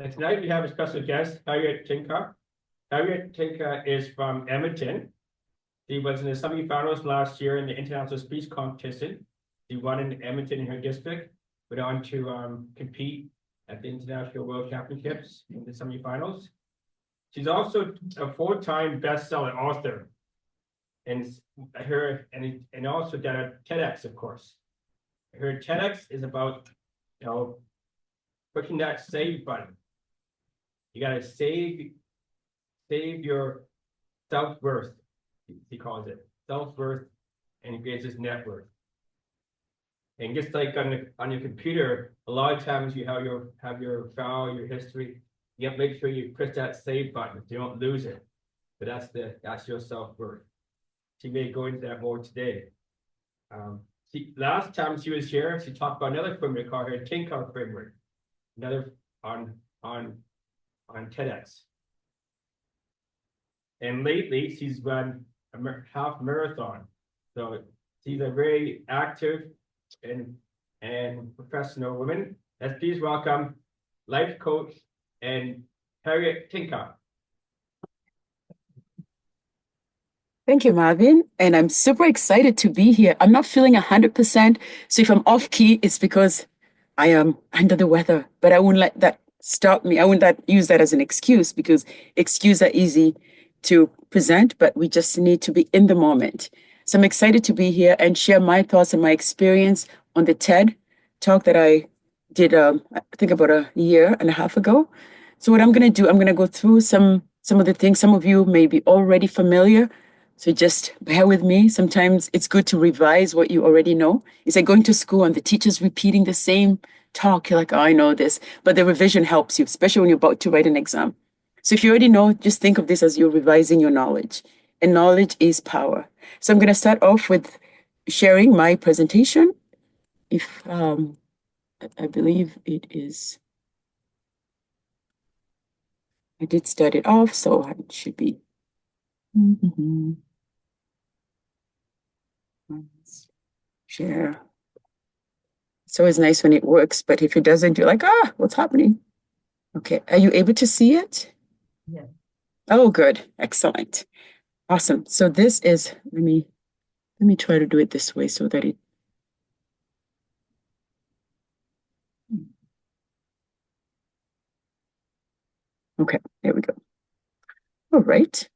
And tonight we have a special guest, Harriet Tinker. Harriet Tinker is from Edmonton. She was in the semifinals last year in the international speech competition. She won in Edmonton in her district, went on to compete at the International World Championships in the semifinals. She's also a full-time best-selling author, and also done a TEDx, of course. Her TEDx is about, pushing that save button. You gotta save your self-worth. He calls it self-worth, and he creates this net worth. And just like on your computer, a lot of times you have your file, your history. You have to make sure you push that save button so you don't lose it. But that's your self-worth. She may go into that more today. Last time she was here, she talked about another framework called her Tinker framework. Another on TEDx. And lately she's run a half marathon. So she's a very active and professional woman. Let's please welcome life coach and Harriet Tinker. Thank you, Marvin. And I'm super excited to be here. I'm not feeling 100%. So if I'm off key, it's because I am under the weather, but I wouldn't let that stop me. I wouldn't use that as an excuse, because excuses are easy to present, but we just need to be in the moment. So I'm excited to be here and share my thoughts and my experience on the TED talk that I did, I think about a year and a half ago. So what I'm going to do, I'm going to go through some of the things. Some of you may be already familiar, so just bear with me. Sometimes it's good to revise what you already know. It's like going to school and the teacher's repeating the same talk. You're like, oh, I know this. But the revision helps you, especially when you're about to write an exam. So if you already know, just think of this as you're revising your knowledge. And knowledge is power. So I'm going to start off with sharing my presentation. If I believe it is, I did start it off, so it should be. Share. It's always nice when it works, but if it doesn't, you're like, what's happening? Okay, are you able to see it? Yeah. Oh, good, excellent, awesome. So this is, let me try to do it this way so that it. Okay, there we go. All right.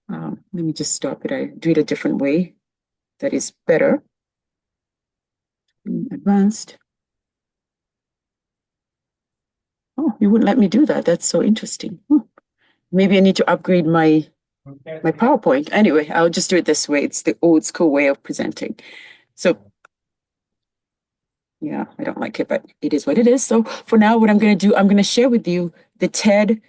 Let me just stop it. I do it a different way. That is better. Advanced. Oh, you wouldn't let me do that. That's so interesting. Maybe I need to upgrade my PowerPoint. Anyway, I'll just do it this way. It's the old school way of presenting. So yeah, I don't like it, but it is what it is. So for now, what I'm going to do, I'm going to share with you the TED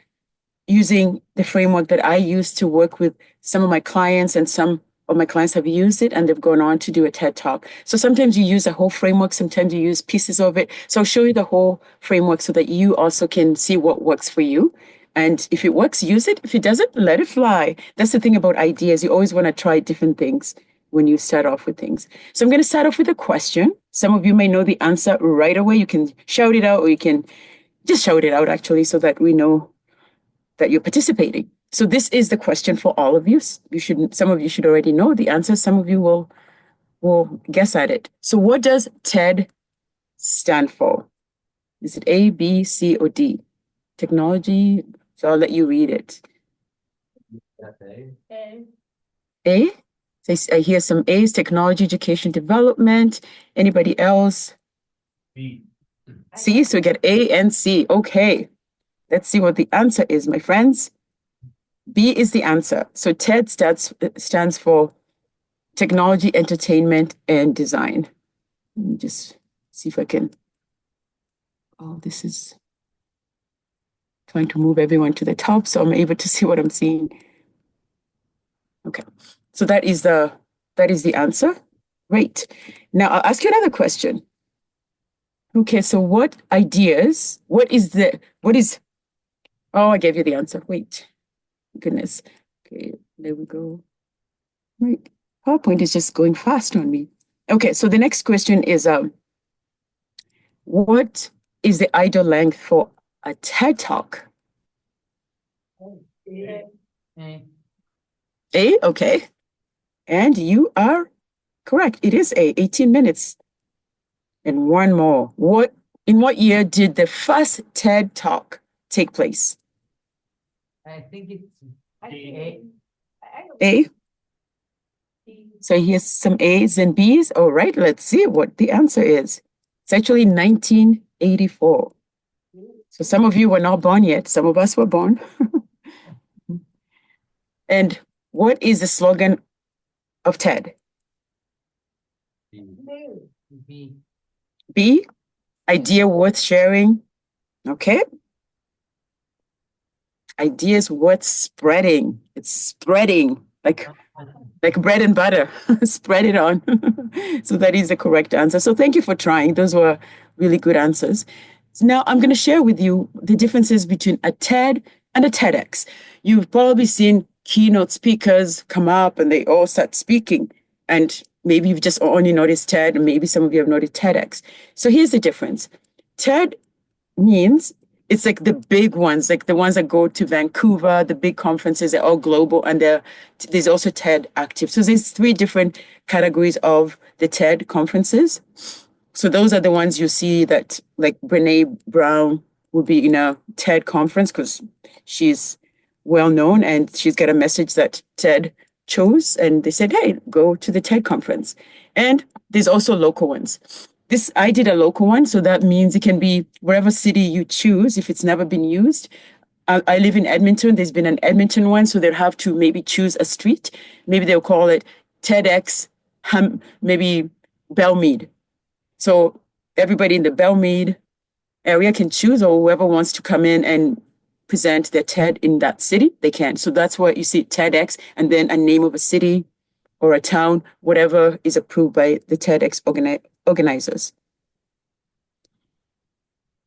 using the framework that I use to work with some of my clients, and some of my clients have used it and they've gone on to do a TED talk. So sometimes you use a whole framework, sometimes you use pieces of it. So I'll show you the whole framework so that you also can see what works for you. And if it works, use it. If it doesn't, let it fly. That's the thing about ideas. You always want to try different things when you start off with things. So I'm going to start off with a question. Some of you may know the answer right away. You can shout it out, or you can just shout it out, actually, so that we know that you're participating. So this is the question for all of you. Some of you should already know the answer. Some of you will guess at it. So what does TED stand for? Is it A, B, C, or D? Technology. So I'll let you read it. A. A? So I hear some A's: technology, education, development. Anybody else? B. C, so we get A and C. Okay. Let's see what the answer is, my friends. B is the answer. So TED stands for technology, entertainment, and design. Let me just see if I can. Oh, this is trying to move everyone to the top so I'm able to see what I'm seeing. Okay, so that is the answer. Great. Now I'll ask you another question. Okay, so what is, oh, I gave you the answer. Wait. Goodness. Okay, there we go. Right. PowerPoint is just going fast on me. Okay, so the next question is, what is the idle length for a TED Talk? A, okay. And you are correct. It is 18 minutes. And one more. In what year did the first TED Talk take place? I think it's A. A. So here's some A's and B's. All right, let's see what the answer is. It's actually 1984. So some of you were not born yet. Some of us were born. And what is the slogan of TED? B. B, idea worth sharing. Okay. Ideas worth spreading. It's spreading like bread and butter. Spread it on. So that is the correct answer. So thank you for trying. Those were really good answers. So now I'm going to share with you the differences between a TED and a TEDx. You've probably seen keynote speakers come up and they all start speaking. And maybe you've just only noticed TED, and maybe some of you have noticed TEDx. So here's the difference. TED means it's like the big ones, like the ones that go to Vancouver, the big conferences, they're all global, and there's also TED Active. So there's 3 different categories of the TED conferences. So those are the ones you see that, like Brene Brown will be in a TED conference because she's well known and she's got a message that TED chose, and they said, hey, go to the TED conference. And there's also local ones. I did a local one, so that means it can be wherever city you choose if it's never been used. I live in Edmonton. There's been an Edmonton one, so they'll have to maybe choose a street. Maybe they'll call it TEDx, maybe Belmead. So everybody in the Belmead area can choose, or whoever wants to come in and present their TED in that city, they can. So that's why you see TEDx and then a name of a city or a town, whatever is approved by the TEDx organizers.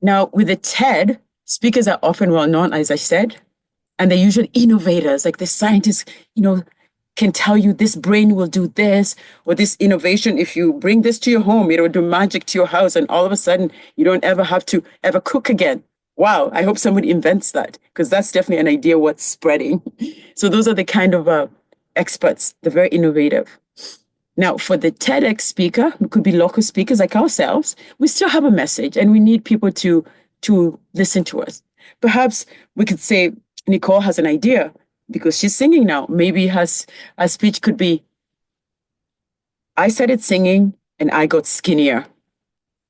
Now, with the TED, speakers are often well known, as I said, and they're usually innovators, like the scientists, can tell you this brain will do this, or this innovation, if you bring this to your home, it will do magic to your house, and all of a sudden, you don't ever have to ever cook again. Wow, I hope somebody invents that, because that's definitely an idea worth spreading. So those are the kind of experts. They're very innovative. Now, for the TEDx speaker, who could be local speakers like ourselves, we still have a message and we need people to listen to us. Perhaps we could say Nicole has an idea because she's singing now. Maybe her speech could be, I started singing and I got skinnier.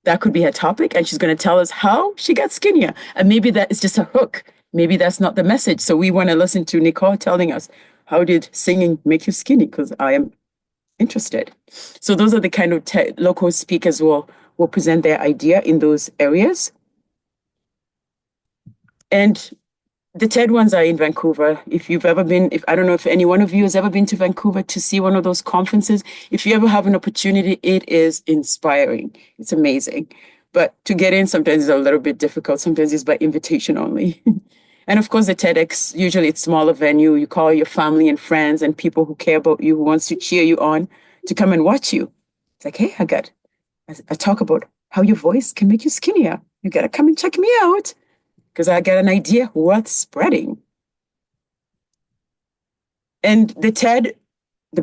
That could be her topic, and she's going to tell us how she got skinnier. And maybe that is just a hook. Maybe that's not the message. So we want to listen to Nicole telling us, how did singing make you skinny? Because I am interested. So those are the kind of local speakers will present their idea in those areas. And the TED ones are in Vancouver. If you've ever been, I don't know if any one of you has ever been to Vancouver to see one of those conferences. If you ever have an opportunity, it is inspiring. It's amazing. But to get in sometimes is a little bit difficult. Sometimes it's by invitation only. And of course, the TEDx, usually it's smaller venue. You call your family and friends and people who care about you, who wants to cheer you on, to come and watch you. It's like, hey, I talk about how your voice can make you skinnier. You got to come and check me out because I got an idea worth spreading. And the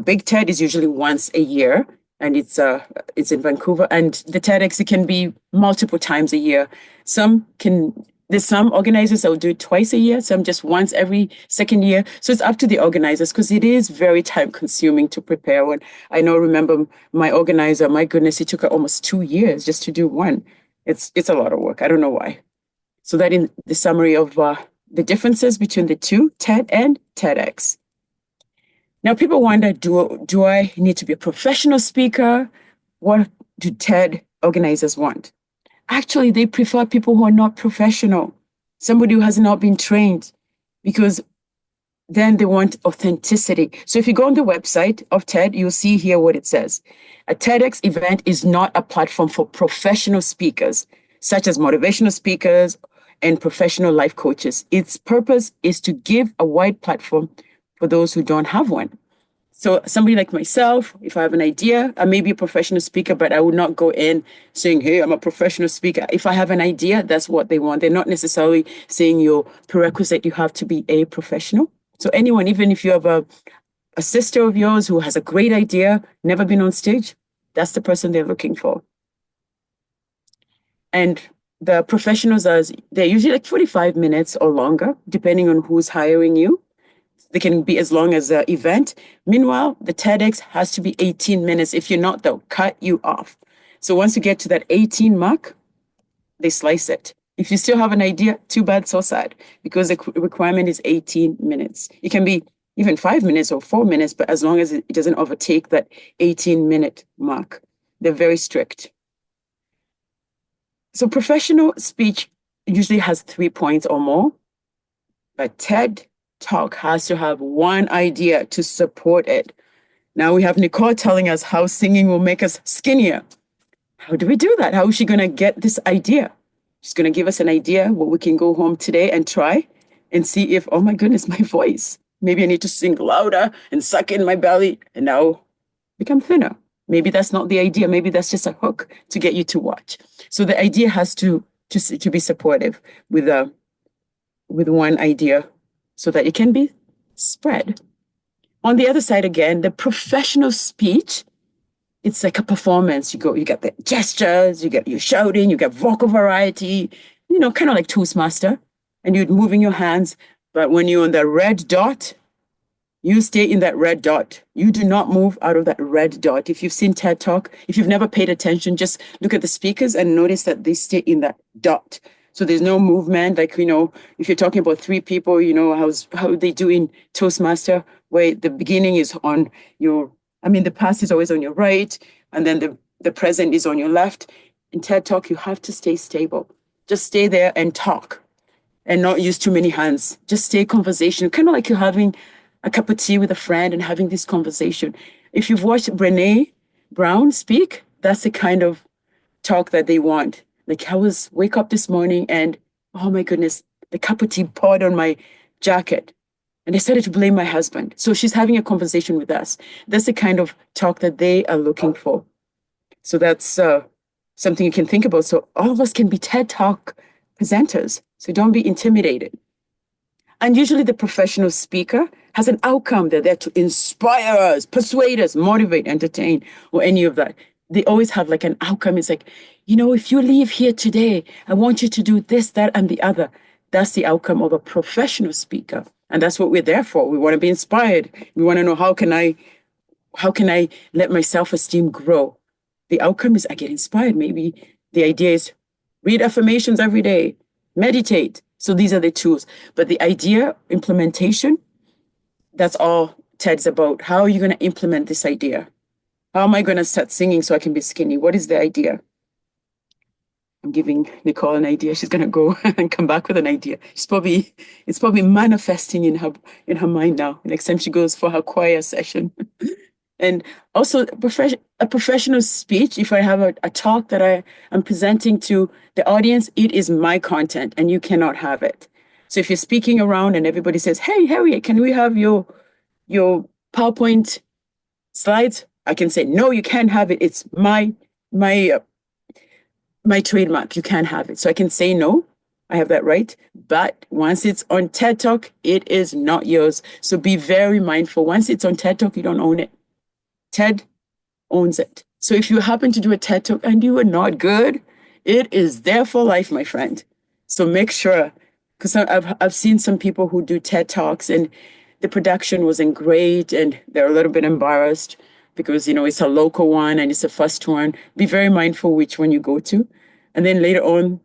big TED is usually once a year, and it's in Vancouver. And the TEDx, it can be multiple times a year. There's some organizers that will do it twice a year, some just once every second year. So it's up to the organizers because it is very time consuming to prepare one. Remember my organizer, my goodness, it took her almost 2 years just to do one. It's a lot of work. I don't know why. So that in the summary of the differences between the two, TED and TEDx. Now people wonder, do I need to be a professional speaker? What do TED organizers want? Actually, they prefer people who are not professional, somebody who has not been trained, because then they want authenticity. So if you go on the website of TED, you'll see here what it says. A TEDx event is not a platform for professional speakers, such as motivational speakers and professional life coaches. Its purpose is to give a wide platform for those who don't have one. So somebody like myself, if I have an idea, I may be a professional speaker, but I would not go in saying, hey, I'm a professional speaker. If I have an idea, that's what they want. They're not necessarily saying your prerequisite, you have to be a professional. So anyone, even if you have a sister of yours who has a great idea, never been on stage, that's the person they're looking for. And the professionals they're usually like 45 minutes or longer, depending on who's hiring you. They can be as long as the event. Meanwhile, the TEDx has to be 18 minutes. If you're not, they'll cut you off. So once you get to that 18 mark, they slice it. If you still have an idea, too bad, so sad, because the requirement is 18 minutes. It can be even 5 minutes or 4 minutes, but as long as it doesn't overtake that 18-minute mark, they're very strict. So professional speech usually has 3 points or more, but TED Talk has to have one idea to support it. Now we have Nicole telling us how singing will make us skinnier. How do we do that? How is she going to get this idea? She's going to give us an idea what we can go home today and try and see if, oh my goodness, my voice. Maybe I need to sing louder and suck in my belly and now become thinner. Maybe that's not the idea. Maybe that's just a hook to get you to watch. So the idea has to be supportive with one idea so that it can be spread. On the other side, again, the professional speech, it's like a performance. You get the gestures, you're shouting, you get vocal variety, kind of like Toastmaster, and you're moving your hands. But when you're on the red dot, you stay in that red dot. You do not move out of that red dot. If you've seen TED Talk, if you've never paid attention, just look at the speakers and notice that they stay in that dot. So there's no movement. Like, if you're talking about 3 people, how they do in Toastmaster, where the beginning is on the past is always on your right, and then the present is on your left. In TED Talk, you have to stay stable. Just stay there and talk and not use too many hands. Just stay conversation, kind of like you're having a cup of tea with a friend and having this conversation. If you've watched Brene Brown speak, that's the kind of talk that they want. Like wake up this morning and, oh my goodness, the cup of tea poured on my jacket. And I started to blame my husband. So she's having a conversation with us. That's the kind of talk that they are looking for. So that's something you can think about. So all of us can be TED Talk presenters. So don't be intimidated. And usually the professional speaker has an outcome. They're there to inspire us, persuade us, motivate, entertain, or any of that. They always have like an outcome. It's like, if you leave here today, I want you to do this, that, and the other. That's the outcome of a professional speaker. And that's what we're there for. We want to be inspired. We want to know how can I let my self-esteem grow? The outcome is I get inspired. Maybe the idea is read affirmations every day, meditate. So these are the tools. But the idea, implementation, that's all TED's about. How are you going to implement this idea? How am I going to start singing so I can be skinny? What is the idea? I'm giving Nicole an idea. She's going to go and come back with an idea. It's probably manifesting in her mind now. Next time she goes for her choir session. And also a professional speech, if I have a talk that I am presenting to the audience, it is my content and you cannot have it. So if you're speaking around and everybody says, hey, Harriet, can we have your PowerPoint slides? I can say, no, you can't have it. It's my trademark. You can't have it. So I can say no. I have that right. But once it's on TED Talk, it is not yours. So be very mindful. Once it's on TED Talk, you don't own it. TED owns it. So if you happen to do a TED Talk and you are not good, it is there for life, my friend. So make sure, because I've seen some people who do TED Talks and the production wasn't great and they're a little bit embarrassed because, it's a local one and it's the first one. Be very mindful which one you go to. And then later on,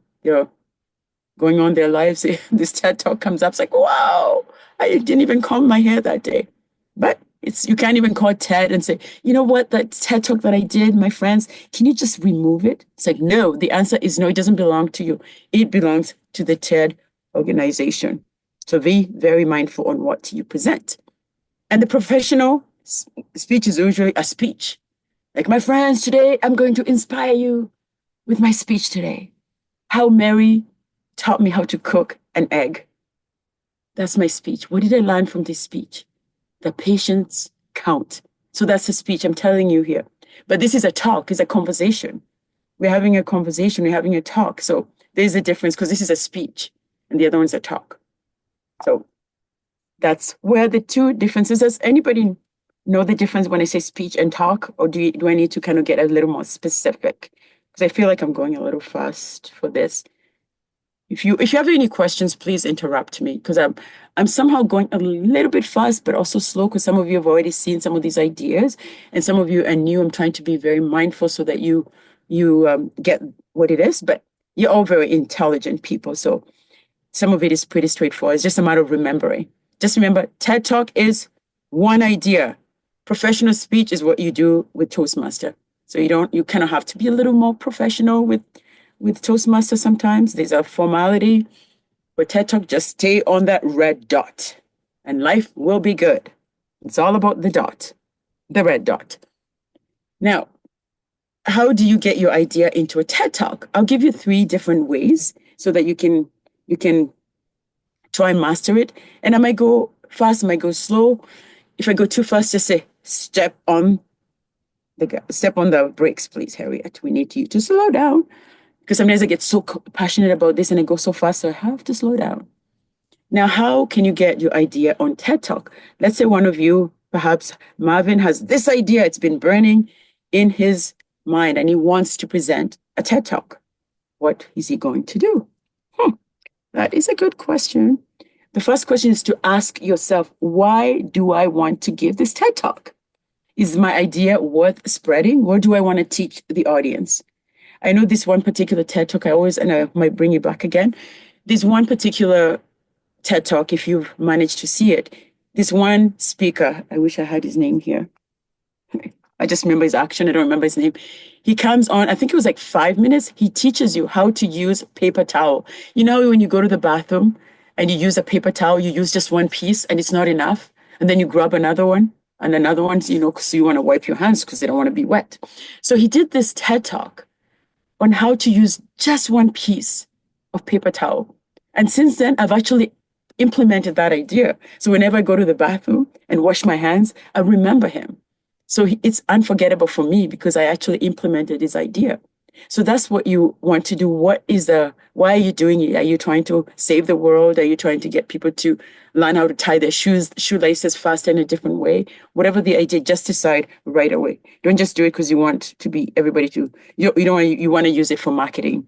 going on their lives, this TED Talk comes up. It's like, wow, I didn't even comb my hair that day. But you can't even call TED and say, you know what, that TED Talk that I did, my friends, can you just remove it? It's like, no, the answer is no, it doesn't belong to you. It belongs to the TED organization. So be very mindful on what you present. And the professional speech is usually a speech. Like, my friends, today I'm going to inspire you with my speech today. How Mary taught me how to cook an egg. That's my speech. What did I learn from this speech? The patience count. So that's a speech I'm telling you here. But this is a talk, it's a conversation. We're having a conversation, we're having a talk. So there's a difference because this is a speech and the other one's a talk. So that's where the two differences. Does anybody know the difference when I say speech and talk, or do I need to kind of get a little more specific? Because I feel like I'm going a little fast for this. If you have any questions, please interrupt me because I'm somehow going a little bit fast, but also slow because some of you have already seen some of these ideas, and some of you are new. I'm trying to be very mindful so that you get what it is. But you're all very intelligent people, so some of it is pretty straightforward. It's just a matter of remembering. Just remember, TED Talk is one idea. Professional speech is what you do with Toastmaster. So you kind of have to be a little more professional with Toastmaster sometimes. There's a formality. For TED Talk, just stay on that red dot and life will be good. It's all about the dot, the red dot. Now, how do you get your idea into a TED Talk? I'll give you 3 different ways so that you can try and master it. And I might go fast, I might go slow. If I go too fast, just say, step on the brakes, please, Harriet. We need you to slow down. Because sometimes I get so passionate about this and I go so fast, so I have to slow down. Now, how can you get your idea on TED Talk? Let's say one of you, perhaps Marvin, has this idea. It's been burning in his mind and he wants to present a TED Talk. What is he going to do? That is a good question. The first question is to ask yourself, why do I want to give this TED Talk? Is my idea worth spreading? What do I want to teach the audience? I know this one particular TED Talk, and I might bring you back again. This one particular TED Talk, if you've managed to see it, this one speaker, I wish I had his name here. I just remember his action. I don't remember his name. He comes on, I think it was like 5 minutes. He teaches you how to use paper towel. You know, when you go to the bathroom and you use a paper towel, you use just one piece and it's not enough. And then you grab another one and another one, because you want to wipe your hands because they don't want to be wet. So he did this TED Talk on how to use just one piece of paper towel. And since then, I've actually implemented that idea. So whenever I go to the bathroom and wash my hands, I remember him. So it's unforgettable for me because I actually implemented his idea. So that's what you want to do. Why are you doing it? Are you trying to save the world? Are you trying to get people to learn how to tie their shoelaces faster in a different way? Whatever the idea, just decide right away. Don't just do it because you want to be everybody to, you want to use it for marketing,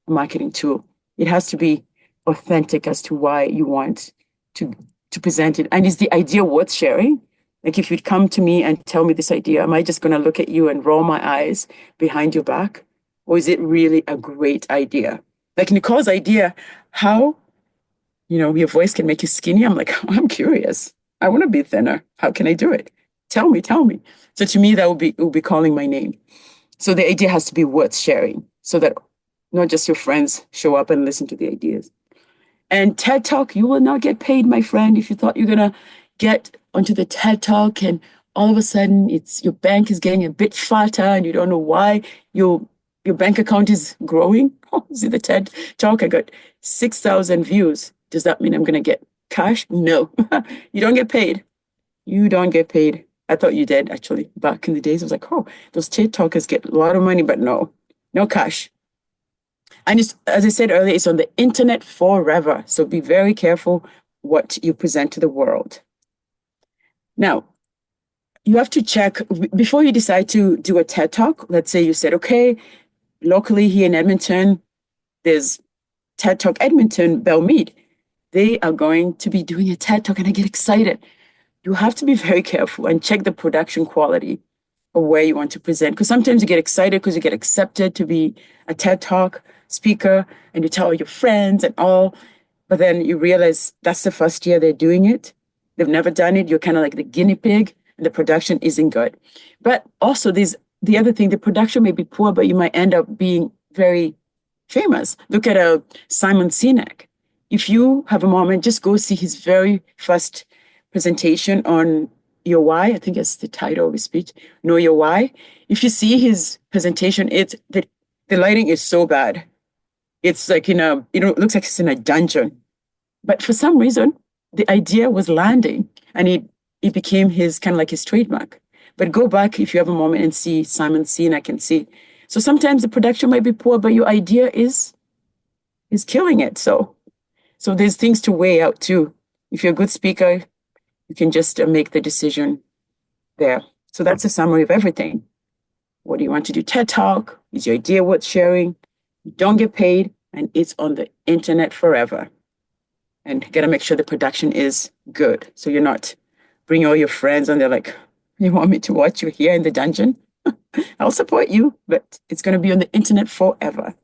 a marketing tool. It has to be authentic as to why you want to present it. And is the idea worth sharing? Like if you'd come to me and tell me this idea, am I just going to look at you and roll my eyes behind your back? Or is it really a great idea? Like Nicole's idea, how, your voice can make you skinny. I'm like, I'm curious. I want to be thinner. How can I do it? Tell me. So to me, that would be calling my name. So the idea has to be worth sharing so that not just your friends show up and listen to the ideas. And TED Talk, you will not get paid, my friend, if you thought you're going to get onto the TED Talk and all of a sudden your bank is getting a bit fatter and you don't know why your bank account is growing. Oh, see the TED Talk, I got 6,000 views. Does that mean I'm going to get cash? No, you don't get paid. You don't get paid. I thought you did, actually. Back in the days, I was like, oh, those TED Talkers get a lot of money, but no cash. And it's, as I said earlier, it's on the internet forever. So be very careful what you present to the world. Now, you have to check before you decide to do a TED Talk. Let's say you said, okay, locally here in Edmonton, there's TED Talk Edmonton, Belmead. They are going to be doing a TED Talk and I get excited. You have to be very careful and check the production quality of where you want to present. Because sometimes you get excited because you get accepted to be a TED Talk speaker and you tell all your friends and all, but then you realize that's the first year they're doing it. They've never done it. You're kind of like the guinea pig and the production isn't good. But also there's the other thing, the production may be poor, but you might end up being very famous. Look at Simon Sinek. If you have a moment, just go see his very first presentation on Your Why. I think that's the title of his speech, Know Your Why. If you see his presentation, the lighting is so bad. It's like it looks like it's in a dungeon. But for some reason, the idea was landing and he it became his kind of like his trademark. But go back if you have a moment and see Simon Sinek and see. So sometimes the production might be poor, but your idea is killing it. So there's things to weigh out too. If you're a good speaker, you can just make the decision there. So that's a summary of everything. What do you want to do? TED Talk? Is your idea worth sharing? You don't get paid, and it's on the internet forever. And you got to make sure the production is good. So you're not bringing all your friends and they're like, you want me to watch you here in the dungeon? I'll support you, but it's going to be on the internet forever.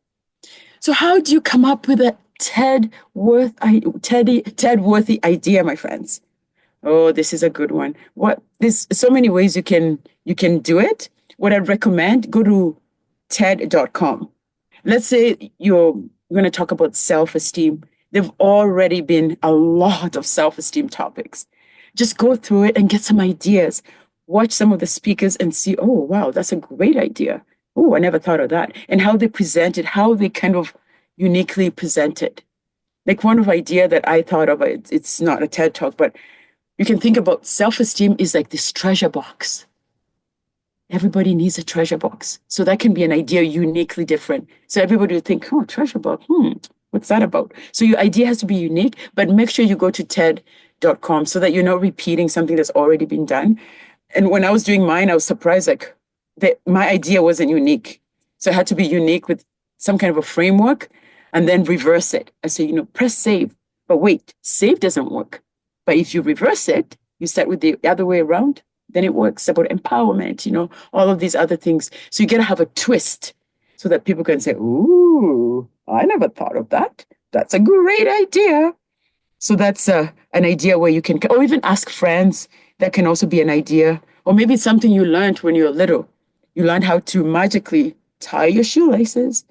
So how do you come up with a TED-worthy idea, my friends? Oh, this is a good one. There's so many ways you can do it. What I'd recommend, go to TED.com. Let's say you're going to talk about self-esteem. There've already been a lot of self-esteem topics. Just go through it and get some ideas. Watch some of the speakers and see, oh, wow, that's a great idea. Oh, I never thought of that. And how they present it, how they kind of uniquely present it. Like one of the idea that I thought of, it's not a TED Talk, but you can think about self-esteem is like this treasure box. Everybody needs a treasure box. So that can be an idea uniquely different. So everybody would think, oh, treasure box, what's that about? So your idea has to be unique, but make sure you go to TED.com so that you're not repeating something that's already been done. And when I was doing mine, I was surprised, like, that my idea wasn't unique. So it had to be unique with some kind of a framework and then reverse it. I say, press save. But wait, save doesn't work. But if you reverse it, you start with the other way around, then it works about empowerment, all of these other things. So you got to have a twist so that people can say, ooh, I never thought of that. That's a great idea. So that's an idea where you can, or even ask friends. That can also be an idea. Or maybe it's something you learned when you were little. You learned how to magically tie your shoelaces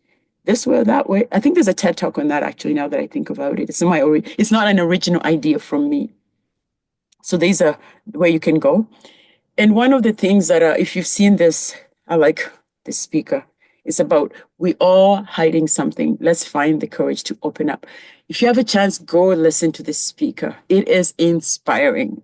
this way or that way. I think there's a TED Talk on that, actually, now that I think about it. It's not an original idea from me. So these are where you can go. And one of the things that, if you've seen this, I like this speaker. It's about we all hiding something. Let's find the courage to open up. If you have a chance, go listen to this speaker. It is inspiring.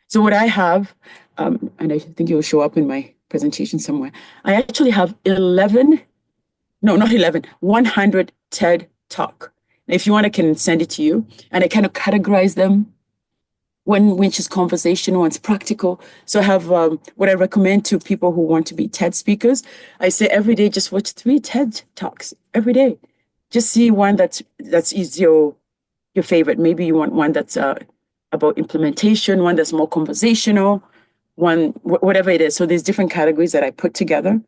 So what I have, and I think it will show up in my presentation somewhere, I actually have 100 TED Talk. Now, if you want, I can send it to you. And I kind of categorize them. One which is conversational, one's practical. So I have what I recommend to people who want to be TED speakers. I say every day, just watch 3 TED Talks every day. Just see one that's your favorite. Maybe you want one that's about implementation, one that's more conversational, one, whatever it is. So there's different categories that I put together.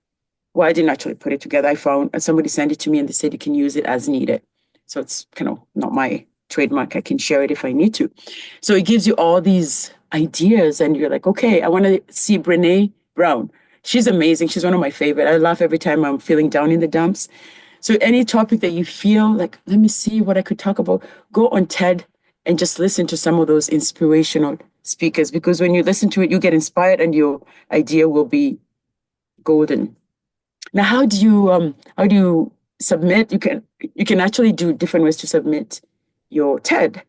Well, I didn't actually put it together. I found somebody sent it to me and they said you can use it as needed. So it's kind of not my trademark. I can share it if I need to. So it gives you all these ideas and you're like, okay, I want to see Brene Brown. She's amazing. She's one of my favorite. I laugh every time I'm feeling down in the dumps. So any topic that you feel like, let me see what I could talk about, go on TED and just listen to some of those inspirational speakers, because when you listen to it, you get inspired and your idea will be golden. Now, how do you submit? You can actually do different ways to submit your TED.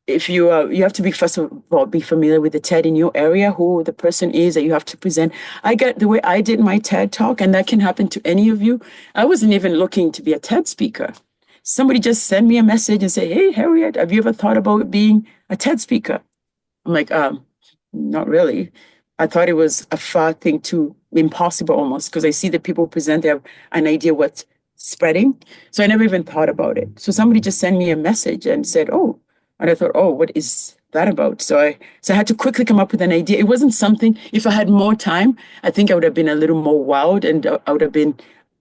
If you have to be, first of all, be familiar with the TED in your area, who the person is that you have to present. I get the way I did my TED Talk, and that can happen to any of you. I wasn't even looking to be a TED speaker. Somebody just sent me a message and say, hey, Harriet, have you ever thought about being a TED speaker? I'm like, not really. I thought it was a far thing, too impossible almost, because I see that people present, they have an idea what's spreading. So I never even thought about it. So somebody just sent me a message and said, oh, and I thought, oh, what is that about? So I had to quickly come up with an idea. It wasn't something, if I had more time, I think I would have been a little more wowed and I would have been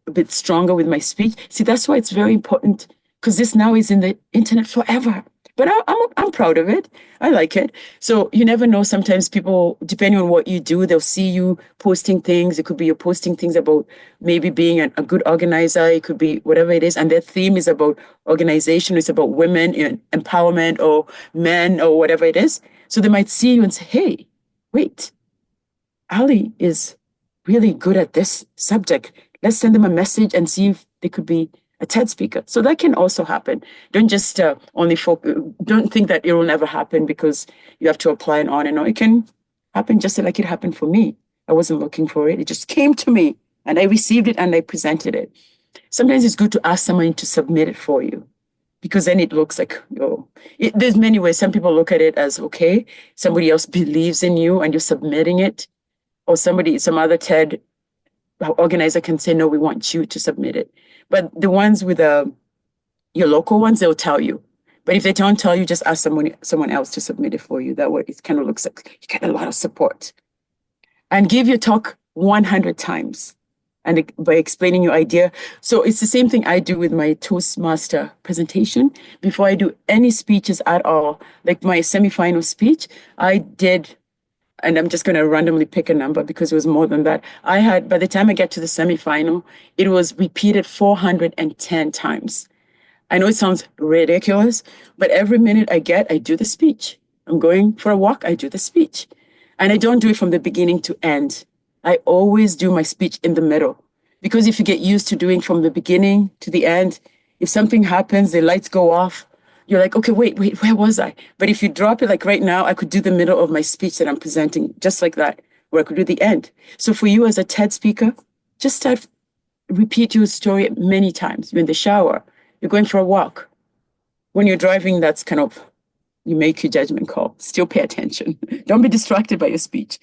a bit stronger with my speech. See, that's why it's very important, because this now is in the internet forever. But I'm proud of it. I like it. So you never know. Sometimes people, depending on what you do, they'll see you posting things. It could be you're posting things about maybe being a good organizer. It could be whatever it is. And their theme is about organization. It's about women, empowerment, or men, or whatever it is. So they might see you and say, hey, wait, Ali is really good at this subject. Let's send them a message and see if they could be a TED speaker. So that can also happen. Don't just don't think that it will never happen because you have to apply and on and on. It can happen just like it happened for me. I wasn't looking for it. It just came to me and I received it and I presented it. Sometimes it's good to ask someone to submit it for you because then it looks like, there's many ways. Some people look at it as, okay, somebody else believes in you and you're submitting it. Or some other TED organizer can say, no, we want you to submit it. But the ones with your local ones, they'll tell you. But if they don't tell you, just ask someone else to submit it for you. That way it kind of looks like you get a lot of support. And give your talk 100 times and by explaining your idea. So it's the same thing I do with my Toastmaster presentation. Before I do any speeches at all, like my semifinal speech, I did, and I'm just going to randomly pick a number because it was more than that. By the time I get to the semifinal, it was repeated 410 times. I know it sounds ridiculous, but every minute I get, I do the speech. I'm going for a walk, I do the speech. And I don't do it from the beginning to end. I always do my speech in the middle. Because if you get used to doing from the beginning to the end, if something happens, the lights go off, you're like, okay, wait, where was I? But if you drop it like right now, I could do the middle of my speech that I'm presenting just like that, or I could do the end. So for you as a TED speaker, just repeat your story many times. You're in the shower, you're going for a walk. When you're driving, that's kind of, you make your judgment call. Still pay attention. Don't be distracted by your speech.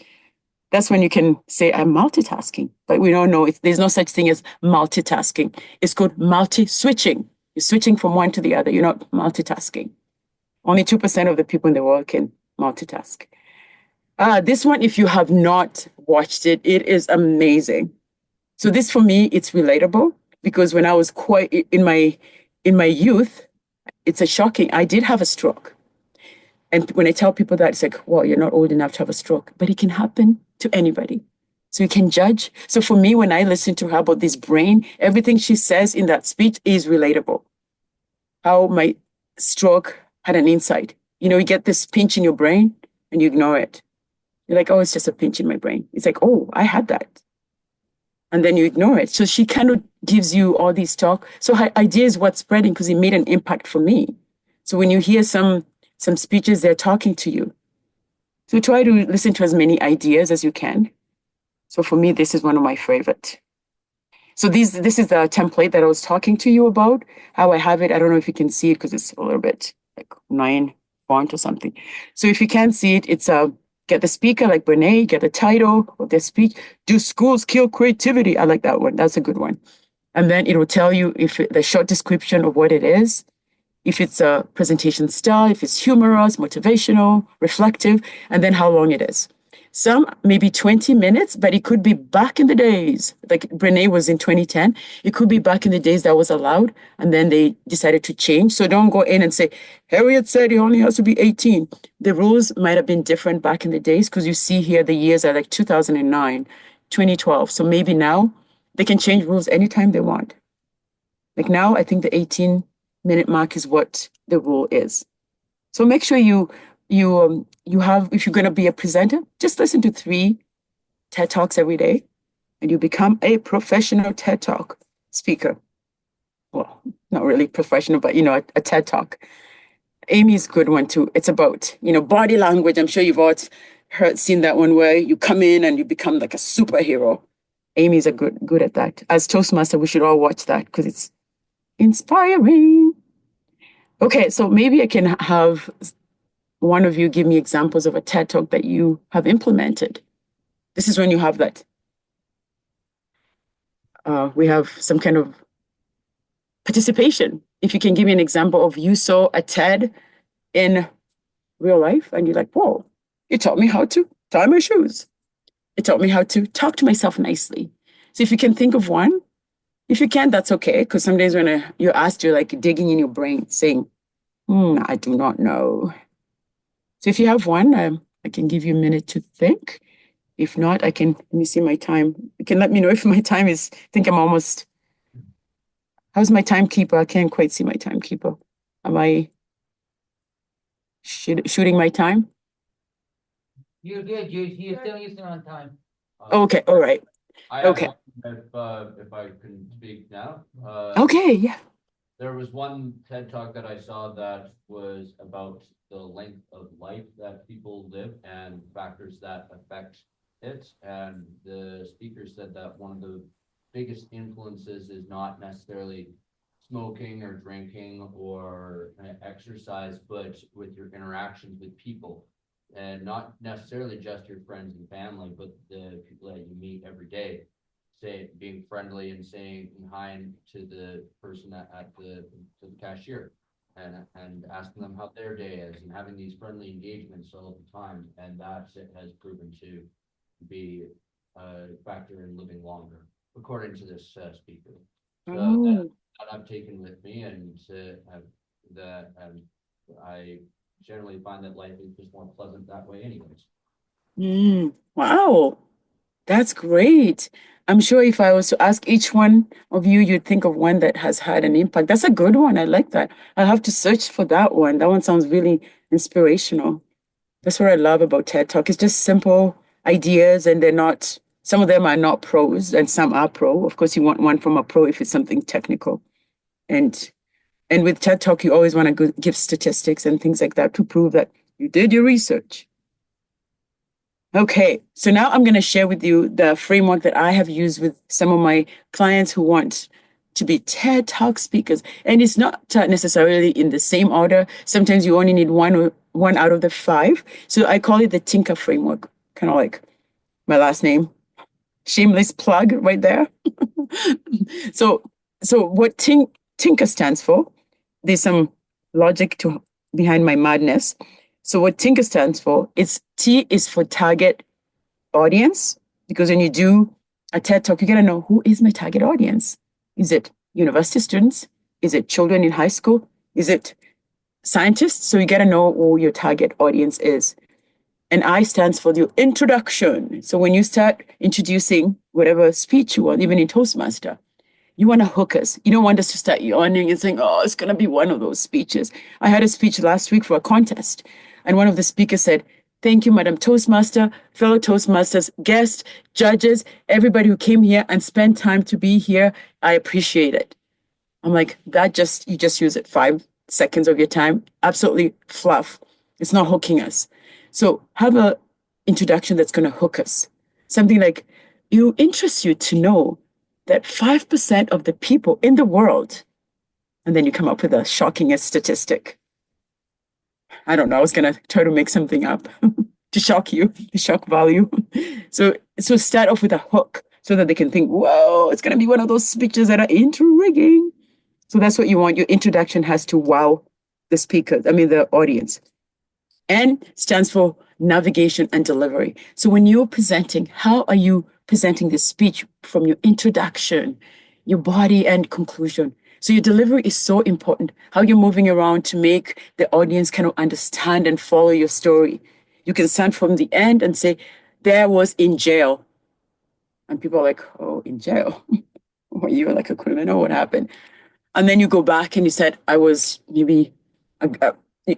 That's when you can say, I'm multitasking. But we don't know, there's no such thing as multitasking. It's called multi-switching. You're switching from one to the other. You're not multitasking. Only 2% of the people in the world can multitask. This one, if you have not watched it, it is amazing. So this for me, it's relatable because when I was quite in my youth, it's a shocking. I did have a stroke. And when I tell people that, it's like, well, you're not old enough to have a stroke, but it can happen to anybody. So you can judge. So for me, when I listen to her about this brain, everything she says in that speech is relatable. How my stroke had an insight. You get this pinch in your brain and you ignore it. You're like, oh, it's just a pinch in my brain. It's like, oh, I had that. And then you ignore it. So she kind of gives you all these talk. So her idea is what's spreading because it made an impact for me. So when you hear some speeches, they're talking to you. So try to listen to as many ideas as you can. So for me, this is one of my favorite. So this is the template that I was talking to you about, how I have it. I don't know if you can see it because it's a little bit like 9 font or something. So if you can't see it, it's get the speaker like Brene, get the title of their speech, do schools kill creativity? I like that one. That's a good one. And then it will tell you the short description of what it is, if it's a presentation style, if it's humorous, motivational, reflective, and then how long it is. Some maybe 20 minutes, but it could be back in the days, like Brene was in 2010. It could be back in the days that was allowed, and then they decided to change. So don't go in and say, Harriet said he only has to be 18. The rules might have been different back in the days because you see here the years are like 2009, 2012. So maybe now they can change rules anytime they want. Like now, I think the 18-minute mark is what the rule is. So make sure you have, if you're going to be a presenter, just listen to 3 TED Talks every day and you become a professional TED Talk speaker. Well, not really professional, but a TED Talk. Amy's a good one too. It's about, body language. I'm sure you've all seen that one where you come in and you become like a superhero. Amy's a good at that. As Toastmaster, we should all watch that because it's inspiring. Okay, so maybe I can have one of you give me examples of a TED Talk that you have implemented. This is when you have that. We have some kind of participation. If you can give me an example of you saw a TED in real life and you're like, whoa, it taught me how to tie my shoes. It taught me how to talk to myself nicely. So if you can think of one, if you can, that's okay. Because some days when you're asked, you're like digging in your brain saying, I do not know. So if you have one, I can give you a minute to think. If not, let me see my time. You can let me know if my time is, I think I'm almost, how's my timekeeper? I can't quite see my timekeeper. Am I shooting my time? You're good. You're still using on time. Okay, all right. I have Okay. one If I can speak now, Okay, yeah. there was one TED talk that I saw that was about the length of life that people live and factors that affect it. And the speaker said that one of the biggest influences is not necessarily smoking or drinking or exercise, but with your interactions with people. And not necessarily just your friends and family, but the people that you meet every day. Say being friendly and saying hi to the person at the cashier and asking them how their day is and having these friendly engagements all the time. And that has proven to be a factor in living longer, according to this speaker. So that I've taken with me, and that I generally find that life is just more pleasant that way anyways. Wow. That's great. I'm sure if I was to ask each one of you, you'd think of one that has had an impact. That's a good one. I like that. I'll have to search for that one. That one sounds really inspirational. That's what I love about TED Talk. It's just simple ideas, and some of them are not pros and some are pro. Of course, you want one from a pro if it's something technical. And and with TED Talk, you always want to give statistics and things like that to prove that you did your research. Okay, so now I'm going to share with you the framework that I have used with some of my clients who want to be TED Talk speakers. And it's not necessarily in the same order. Sometimes you only need one out of the five. So I call it the Tinker framework, kind of like my last name. Shameless plug right there. So, so what Tinker stands for, there's some logic behind my madness. So what Tinker stands for, T is for target audience, because when you do a TED Talk, you got to know, who is my target audience? Is it university students? Is it children in high school? Is it scientists? So you got to know who your target audience is. And I stands for the introduction. So when you start introducing whatever speech you want, even in Toastmaster, you want to hook us. You don't want us to start yawning and saying, oh, it's going to be one of those speeches. I had a speech last week for a contest, and one of the speakers said, thank you, Madam Toastmaster, fellow Toastmasters, guests, judges, everybody who came here and spent time to be here. I appreciate it. I'm like, you just use it 5 seconds of your time. Absolutely fluff. It's not hooking us. So have an introduction that's going to hook us. Something like, it interests you to know that 5% of the people in the world, and then you come up with a shocking statistic. I don't know, I was going to try to make something up to shock you, the shock value. So start off with a hook so that they can think, whoa, it's going to be one of those speeches that are intriguing. So that's what you want. Your introduction has to wow the audience. N stands for navigation and delivery. So when you're presenting, how are you presenting this speech from your introduction, your body, and conclusion? So your delivery is so important, how you're moving around to make the audience kind of understand and follow your story. You can stand from the end and say, there was in jail. And people are like, oh, in jail? Were you like a criminal? What happened? And then you go back and you said, I was maybe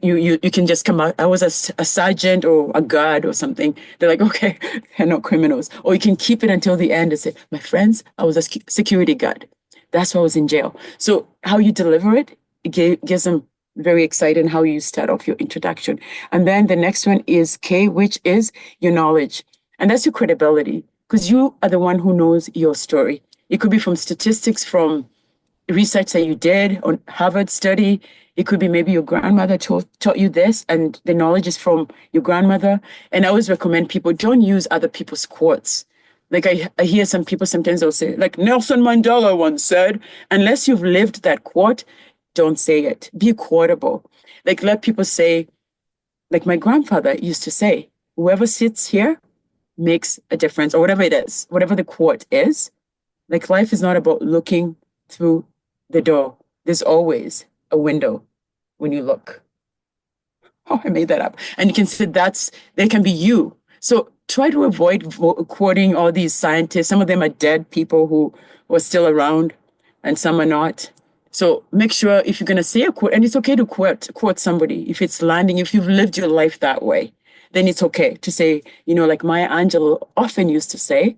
you can just come out, I was a sergeant or a guard or something. They're like, okay, they're not criminals. Or you can keep it until the end and say, my friends, I was a security guard. That's why I was in jail. So how you deliver it gives them very excited how you start off your introduction. And then the next one is K, which is your knowledge. And that's your credibility, because you are the one who knows your story. It could be from statistics, from research that you did on Harvard study. It could be maybe your grandmother taught you this, and the knowledge is from your grandmother. And I always recommend people don't use other people's quotes. Like I hear some people sometimes they'll say, like Nelson Mandela once said, unless you've lived that quote, don't say it. Be quotable. Like let people say, like my grandfather used to say, whoever sits here makes a difference, or whatever it is, whatever the quote is. Like life is not about looking through the door. There's always a window when you look. Oh, I made that up. And you can say they can be you. So try to avoid quoting all these scientists. Some of them are dead people who were still around, and some are not. So make sure if you're going to say a quote, and it's okay to quote somebody if it's landing, if you've lived your life that way, then it's okay to say, like Maya Angelou often used to say,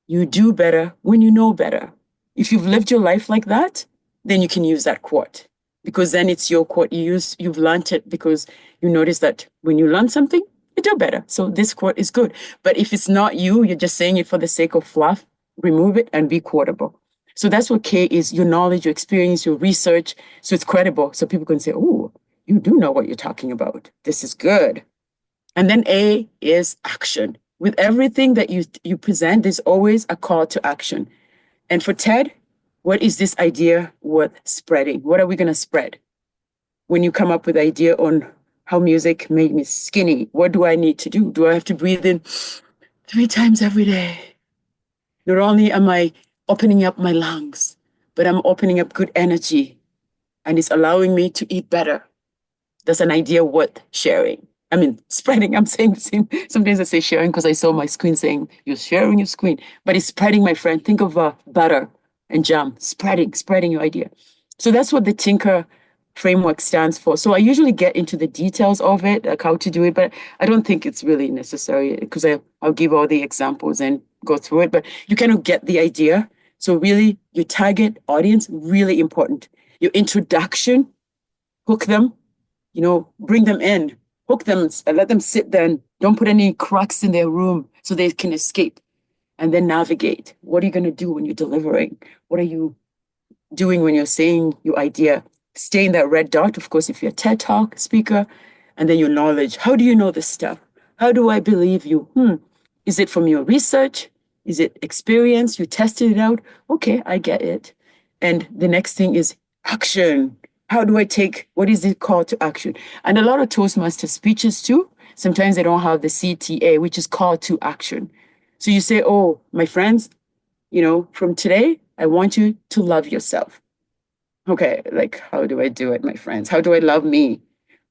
You do better when you know better. If you've lived your life like that, then you can use that quote because then it's your quote. You've learned it because you notice that when you learn something, you do better. So this quote is good. But if it's not you, you're just saying it for the sake of fluff, remove it and be quotable. So that's what K is, your knowledge, your experience, your research. So it's credible. So people can say, oh, you do know what you're talking about. This is good. And then A is action. With everything that you present, there's always a call to action. And for TED, what is this idea worth spreading? What are we going to spread? When you come up with idea on how music made me skinny, what do I need to do? Do I have to breathe in 3 times every day? Not only am I opening up my lungs, but I'm opening up good energy and it's allowing me to eat better. That's an idea worth sharing. I mean, spreading, I'm saying the same. Sometimes I say sharing because I saw my screen saying, you're sharing your screen, but it's spreading, my friend. Think of butter and jam, spreading your idea. So that's what the Tinker framework stands for. So I usually get into the details of it, like how to do it, but I don't think it's really necessary because I'll give all the examples and go through it, but you kind of get the idea. So really, your target audience, really important. Your introduction, hook them, bring them in, hook them, let them sit there and don't put any cracks in their room so they can escape and then navigate. What are you going to do when you're delivering? What are you doing when you're saying your idea? Stay in that red dot, of course, if you're a TED Talk speaker, and then your knowledge. How do you know this stuff? How do I believe you? Is it from your research? Is it experience? You tested it out? Okay, I get it. And the next thing is action. How do I take, what is the call to action? And a lot of Toastmaster speeches too, sometimes they don't have the CTA, which is call to action. So you say, oh, my friends, from today, I want you to love yourself. Okay, like, how do I do it, my friends? How do I love me?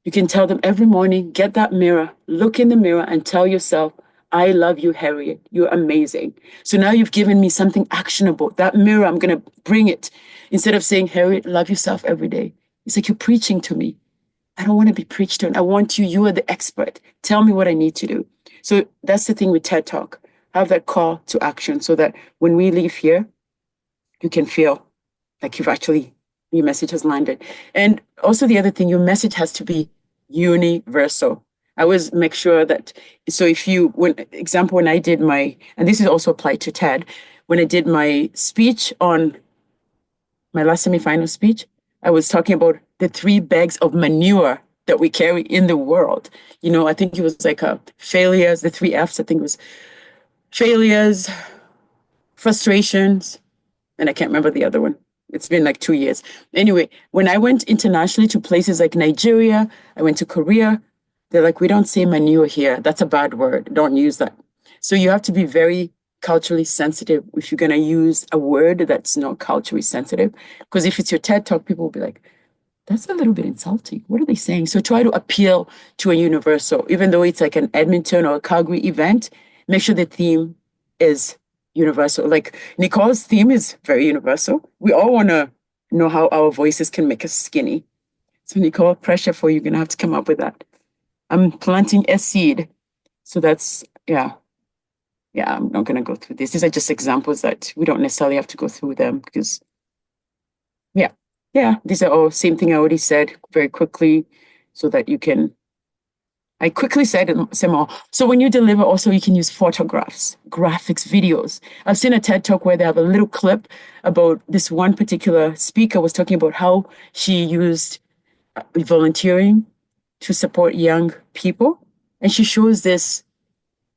You can tell them every morning, get that mirror, look in the mirror and tell yourself, I love you, Harriet. You're amazing. So now you've given me something actionable. That mirror, I'm going to bring it. Instead of saying, Harriet, love yourself every day. It's like you're preaching to me. I don't want to be preached to. I want you. You are the expert. Tell me what I need to do. So that's the thing with TED Talk. Have that call to action so that when we leave here, you can feel like your message has landed. And also the other thing, your message has to be universal. I always make sure that, so when I did and this is also applied to TED, when I did my speech on my last semifinal speech, I was talking about the 3 bags of manure that we carry in the world. I think it was like failures, the 3 Fs, I think it was failures, frustrations, and I can't remember the other one. It's been like 2 years. Anyway, when I went internationally to places like Nigeria, I went to Korea, they're like, we don't say manure here. That's a bad word. Don't use that. So you have to be very culturally sensitive if you're going to use a word that's not culturally sensitive. Because if it's your TED Talk, people will be like, that's a little bit insulting. What are they saying? So try to appeal to a universal, even though it's like an Edmonton or a Calgary event, make sure the theme is universal. Like Nicole's theme is very universal. We all want to know how our voices can make us skinny. So Nicole, pressure for you. You're going to have to come up with that. I'm planting a seed. So that's, yeah, I'm not going to go through this. These are just examples that we don't necessarily have to go through them because, these are all same thing I already said very quickly so that you can, I quickly said some more. So when you deliver also, you can use photographs, graphics, videos. I've seen a TED Talk where they have a little clip about this one particular speaker was talking about how she used volunteering to support young people. And she shows this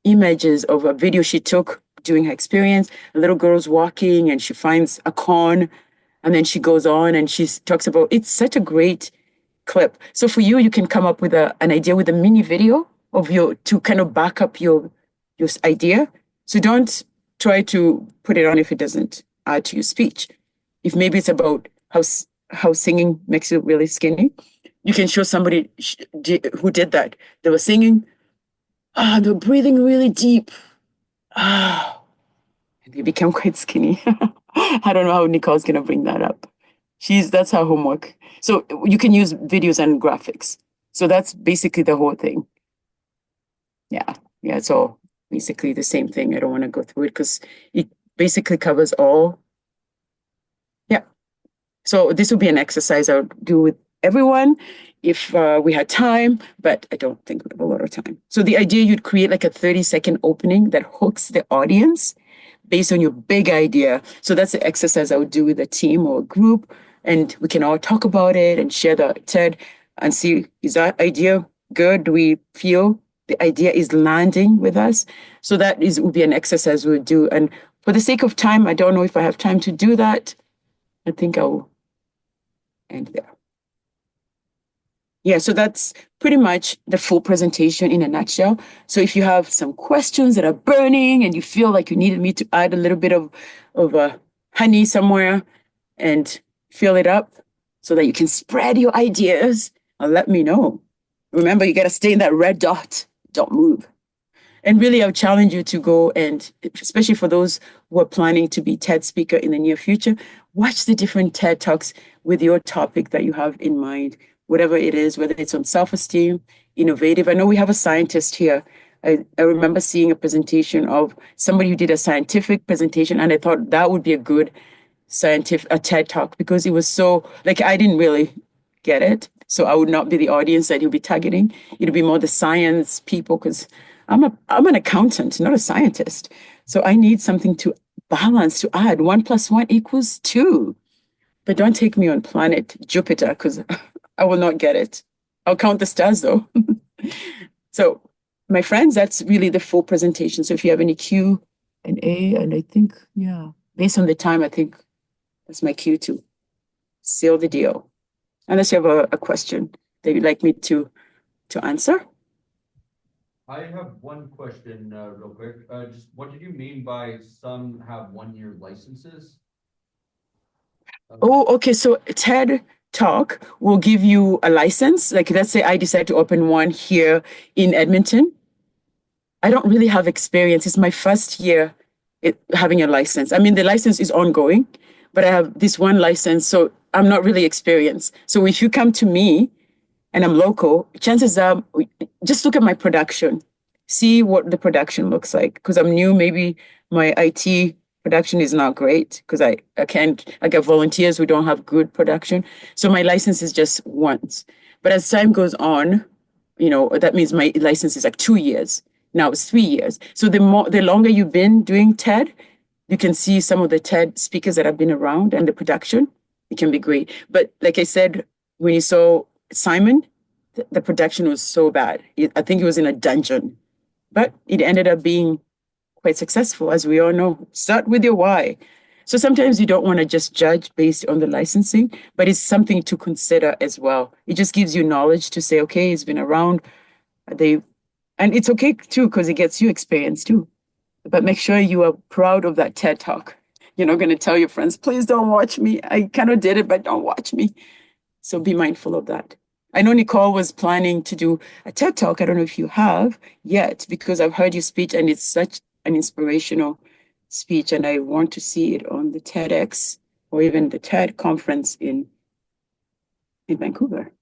images of a video she took during her experience. A little girl's walking and she finds a corn and then she goes on and she talks about, it's such a great clip. So for you, you can come up with an idea with a mini video to kind of back up your idea. So don't try to put it on if it doesn't add to your speech. If maybe it's about how singing makes you really skinny, you can show somebody who did that. They were singing, they're breathing really deep. And they become quite skinny. I don't know how Nicole's going to bring that up. That's her homework. So you can use videos and graphics. So that's basically the whole thing. Yeah, it's all basically the same thing. I don't want to go through it because basically covers all. Yeah. So this would be an exercise I would do with everyone if we had time, but I don't think we have a lot of time. So the idea, you'd create like a 30-second opening that hooks the audience based on your big idea. So that's the exercise I would do with a team or a group, and we can all talk about it and share the TED and see, is that idea good? Do we feel the idea is landing with us? So that is would be an exercise we would do. And for the sake of time, I don't know if I have time to do that. I think I'll end there. Yeah, so that's pretty much the full presentation in a nutshell. So if you have some questions that are burning and you feel like you needed me to add a little bit of honey somewhere and fill it up so that you can spread your ideas, let me know. Remember, you got to stay in that red dot. Don't move. And really, I'll challenge you to go and, especially for those who are planning to be TED speaker in the near future, watch the different TED Talks with your topic that you have in mind, whatever it is, whether it's on self-esteem, innovative. I know we have a scientist here. I remember seeing a presentation of somebody who did a scientific presentation, and I thought that would be a good a TED Talk, because it was so, like, I didn't really get it. So I would not be the audience that he'll be targeting. It'll be more the science people, because I'm an accountant, not a scientist. So I need something to balance, to add. 1 + 1 = 2. But don't take me on planet Jupiter, because I will not get it. I'll count the stars though. So my friends, that's really the full presentation. So if you have any Q&A, and I think, yeah, based on the time, I think that's my cue to seal the deal. Unless you have a question that you'd like me to answer. I have one question, real quick. Just what did you mean by some have 1-year licenses? Oh, okay. So TED Talk will give you a license. Like, let's say I decide to open one here in Edmonton. I don't really have experience. It's my first year having a license. I mean, the license is ongoing, but I have this one license, so I'm not really experienced. So if you come to me and I'm local, chances are, just look at my production, see what the production looks like. Because I'm new, maybe my IT production is not great, because I get volunteers who don't have good production. So my license is just once. But as time goes on, that means my license is like 2 years. Now it's 3 years. So the longer you've been doing TED, you can see some of the TED speakers that have been around, and the production, it can be great. But like I said, when you saw Simon, the production was so bad. I think it was in a dungeon, but it ended up being quite successful, as we all know. Start with your why. So sometimes you don't want to just judge based on the licensing, but it's something to consider as well. It just gives you knowledge to say, okay, it's been around. And it's okay too, because it gets you experience too. But make sure you are proud of that TED Talk. You're not going to tell your friends, please don't watch me. I kind of did it, but don't watch me. So be mindful of that. I know Nicole was planning to do a TED Talk. I don't know if you have yet, because I've heard your speech and it's such an inspirational speech, and I want to see it on the TEDx or even the TED conference in Vancouver.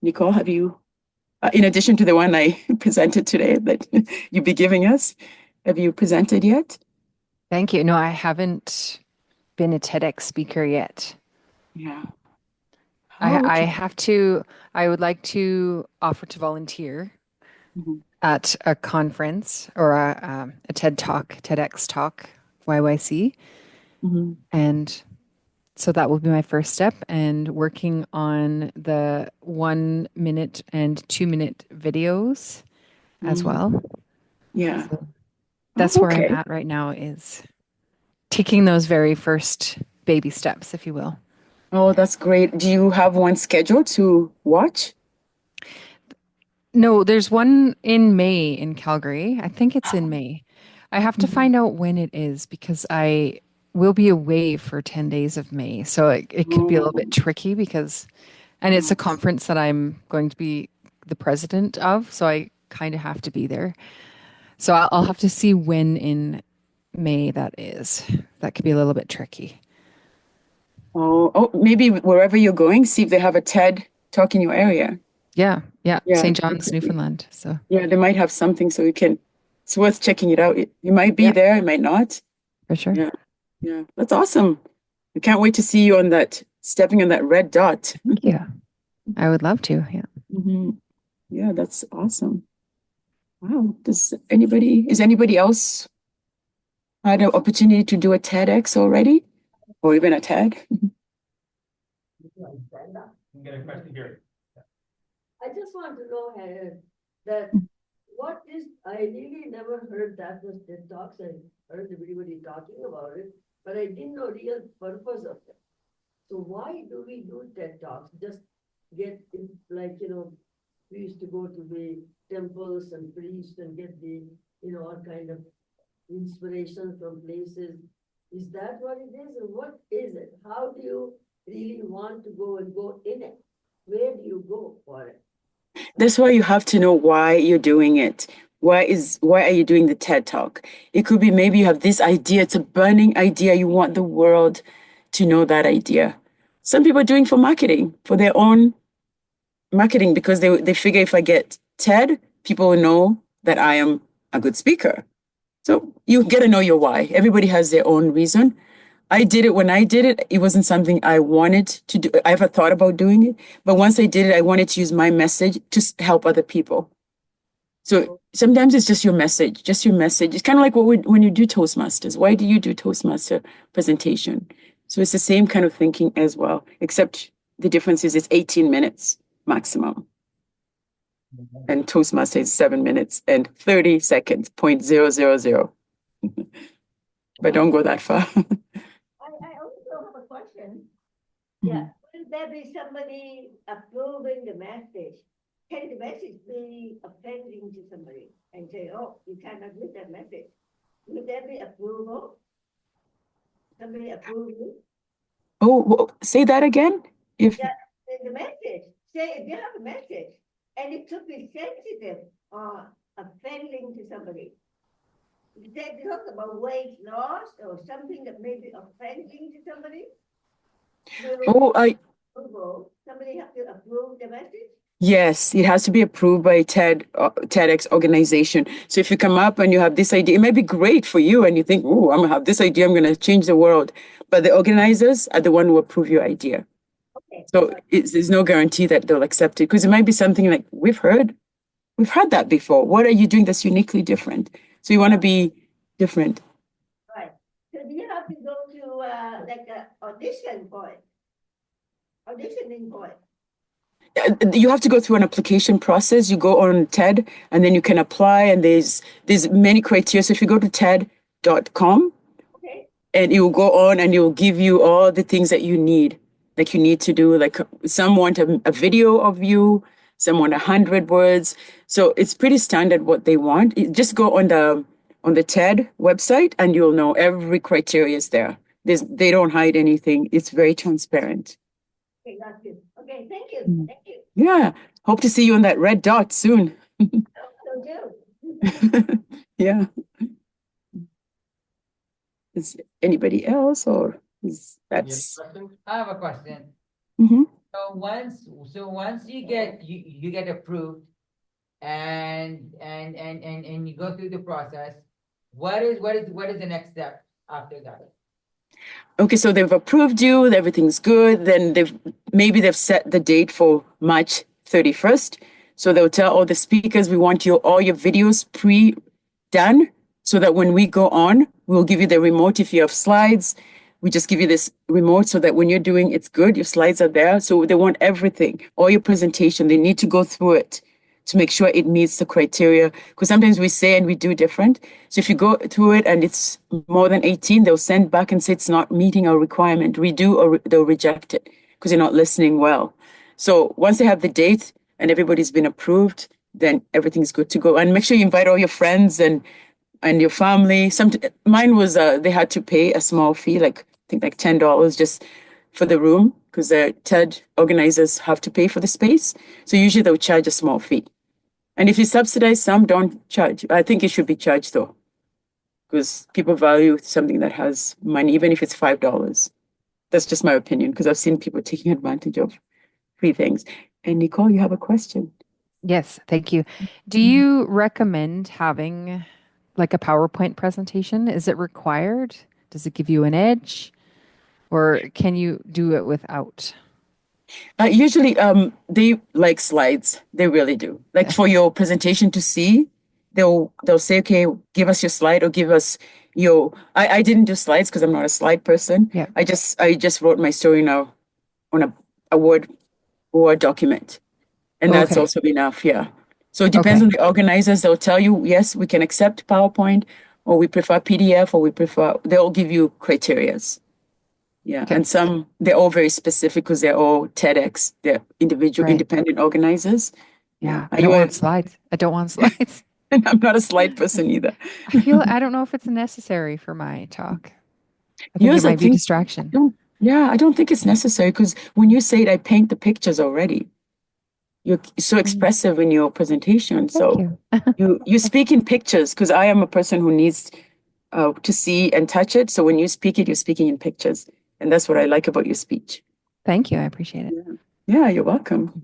Nicole, have you, in addition to the one I presented today that you'll be giving us, have you presented yet? Thank you. No, I haven't been a TEDx speaker yet. Yeah. I would like to offer to volunteer at a conference or a TED Talk, TEDx Talk, YYC. And so that will be my first step, and working on the 1 minute and 2 minute videos as well. Yeah. So that's where I'm at right now, is taking those very first baby steps, if you will. Oh, that's great. Do you have one scheduled to watch? No, there's one in May in Calgary. I think it's in May. I have to find out when it is, because I will be away for 10 days of May. So it could be a little bit tricky, and it's a conference that I'm going to be the president of. So I kind of have to be there. So I'll have to see when in May that is. That could be a little bit tricky. Oh, maybe wherever you're going, see if they have a TED Talk in your area. Yeah. St. John's, Newfoundland. So yeah, they might have something, so it's worth checking it out. You might be there, it might not. For sure. Yeah. Yeah. That's awesome. I can't wait to see you on that, stepping on that red dot. Thank you. I would love to. Yeah. hmm Yeah, that's awesome. Wow. Is anybody else had an opportunity to do a TEDx already? Or even a TED? You get a question here. I just want to know, Harriet, that what is, I really never heard that was TED Talks. I heard everybody talking about it, but I didn't know real purpose of it. So why do we do TED Talks? Just get in, like, we used to go to the temples and priests and get the, all kind of inspiration from places. Is that what it is? And what is it? How do you really want to go and go in it? Where do you go for it? That's why you have to know why you're doing it. Why are you doing the TED Talk? It could be maybe you have this idea, it's a burning idea, you want the world to know that idea. Some people are doing for marketing, for their own marketing, because they figure if I get TED, people will know that I am a good speaker. So you get to know your why. Everybody has their own reason. I did it when I did it. It wasn't something I wanted to do. I ever thought about doing it. But once I did it, I wanted to use my message to help other people. So sometimes it's just your message, just your message. It's kind of like when you do Toastmasters. Why do you do Toastmaster presentation? So it's the same kind of thinking as well, except the difference is it's 18 minutes maximum. And Toastmaster is 7 minutes and 30 seconds, 0.000. But don't go that far. I also have a question. Yeah, will there be somebody approving the message? Can the message be offending to somebody and say, oh, you cannot read that message? Will there be approval? Somebody approve you? Say that again. If Yeah, the message, say if you have a message and it could be sensitive or offending to somebody. They talk about weight loss or something that may be offending to somebody. Somebody have to approve the message. Yes, it has to be approved by a TEDx organization. So if you come up and you have this idea, it may be great for you and you think, oh, I'm gonna have this idea, I'm gonna change the world. But the organizers are the one who approve your idea. Okay. So there's no guarantee that they'll accept it because it might be something like we've heard that before. What are you doing that's uniquely different? So you want to be different. Right. So do you have to go to like an audition for it? Auditioning for it? You have to go through an application process. You go on TED and then you can apply and there's many criteria. So if you go to TED.com, okay, and it will go on and it will give you all the things that you need. Like you need to do, like some want a video of you, some want 100 words. So it's pretty standard what they want. Just go on the TED website and you'll know every criteria is there. They don't hide anything. It's very transparent. okay, that's good. Okay, thank you. Thank you. Yeah. Hope to see you on that red dot soon. So do. Yeah. Is anybody else or is Any other that's questions? I have a question. Mhm. So once you get approved and you go through the process, what is the next step after that? Okay, so they've approved you, everything's good. Then they've set the date for March 31st. So they'll tell all the speakers, we want all your videos pre-done so that when we go on, we'll give you the remote if you have slides. We just give you this remote so that when you're doing it's good, your slides are there. So they want everything, all your presentation. They need to go through it to make sure it meets the criteria. Because sometimes we say and we do different. So if you go through it and it's more than 18, they'll send back and say it's not meeting our requirement. Redo or they'll reject it because you're not listening well. So once they have the date and everybody's been approved, then everything's good to go. And make sure you invite all your friends and your family. Mine was they had to pay a small fee, like I think like $10 just for the room because the TED organizers have to pay for the space. So usually they'll charge a small fee. And if you subsidize, some don't charge. I think it should be charged though, because people value something that has money, even if it's $5. That's just my opinion, because I've seen people taking advantage of free things. And Nicole, you have a question. Yes, thank you. Do you recommend having like a PowerPoint presentation? Is it required? Does it give you an edge? Or can you do it without? Usually, they like slides. They really do. Like for your presentation to see, they'll say, okay, give us your slide or give us your. I didn't do slides because I'm not a slide person. Yeah. I just wrote my story now on a Word document, and that's Okay. also enough. Yeah. So it depends Okay. on the organizers. They'll tell you, yes, we can accept PowerPoint, or we prefer PDF, or we prefer. They'll give you criterias. Yeah, Okay. and some they're all very specific because they're all TEDx. They're individual, Right. independent organizers. Yeah. Are I don't you want slides. I don't want slides. I'm not a slide person either. I don't know if it's necessary for my talk. I think it Yours, I might be a think, distraction. I don't think it's necessary because when you say it, I paint the pictures already. You're so expressive in your presentation. Thank So you. you speak in pictures because I am a person who needs to see and touch it. So when you speak it, you're speaking in pictures, and that's what I like about your speech. Thank you. I appreciate it. Yeah, you're welcome.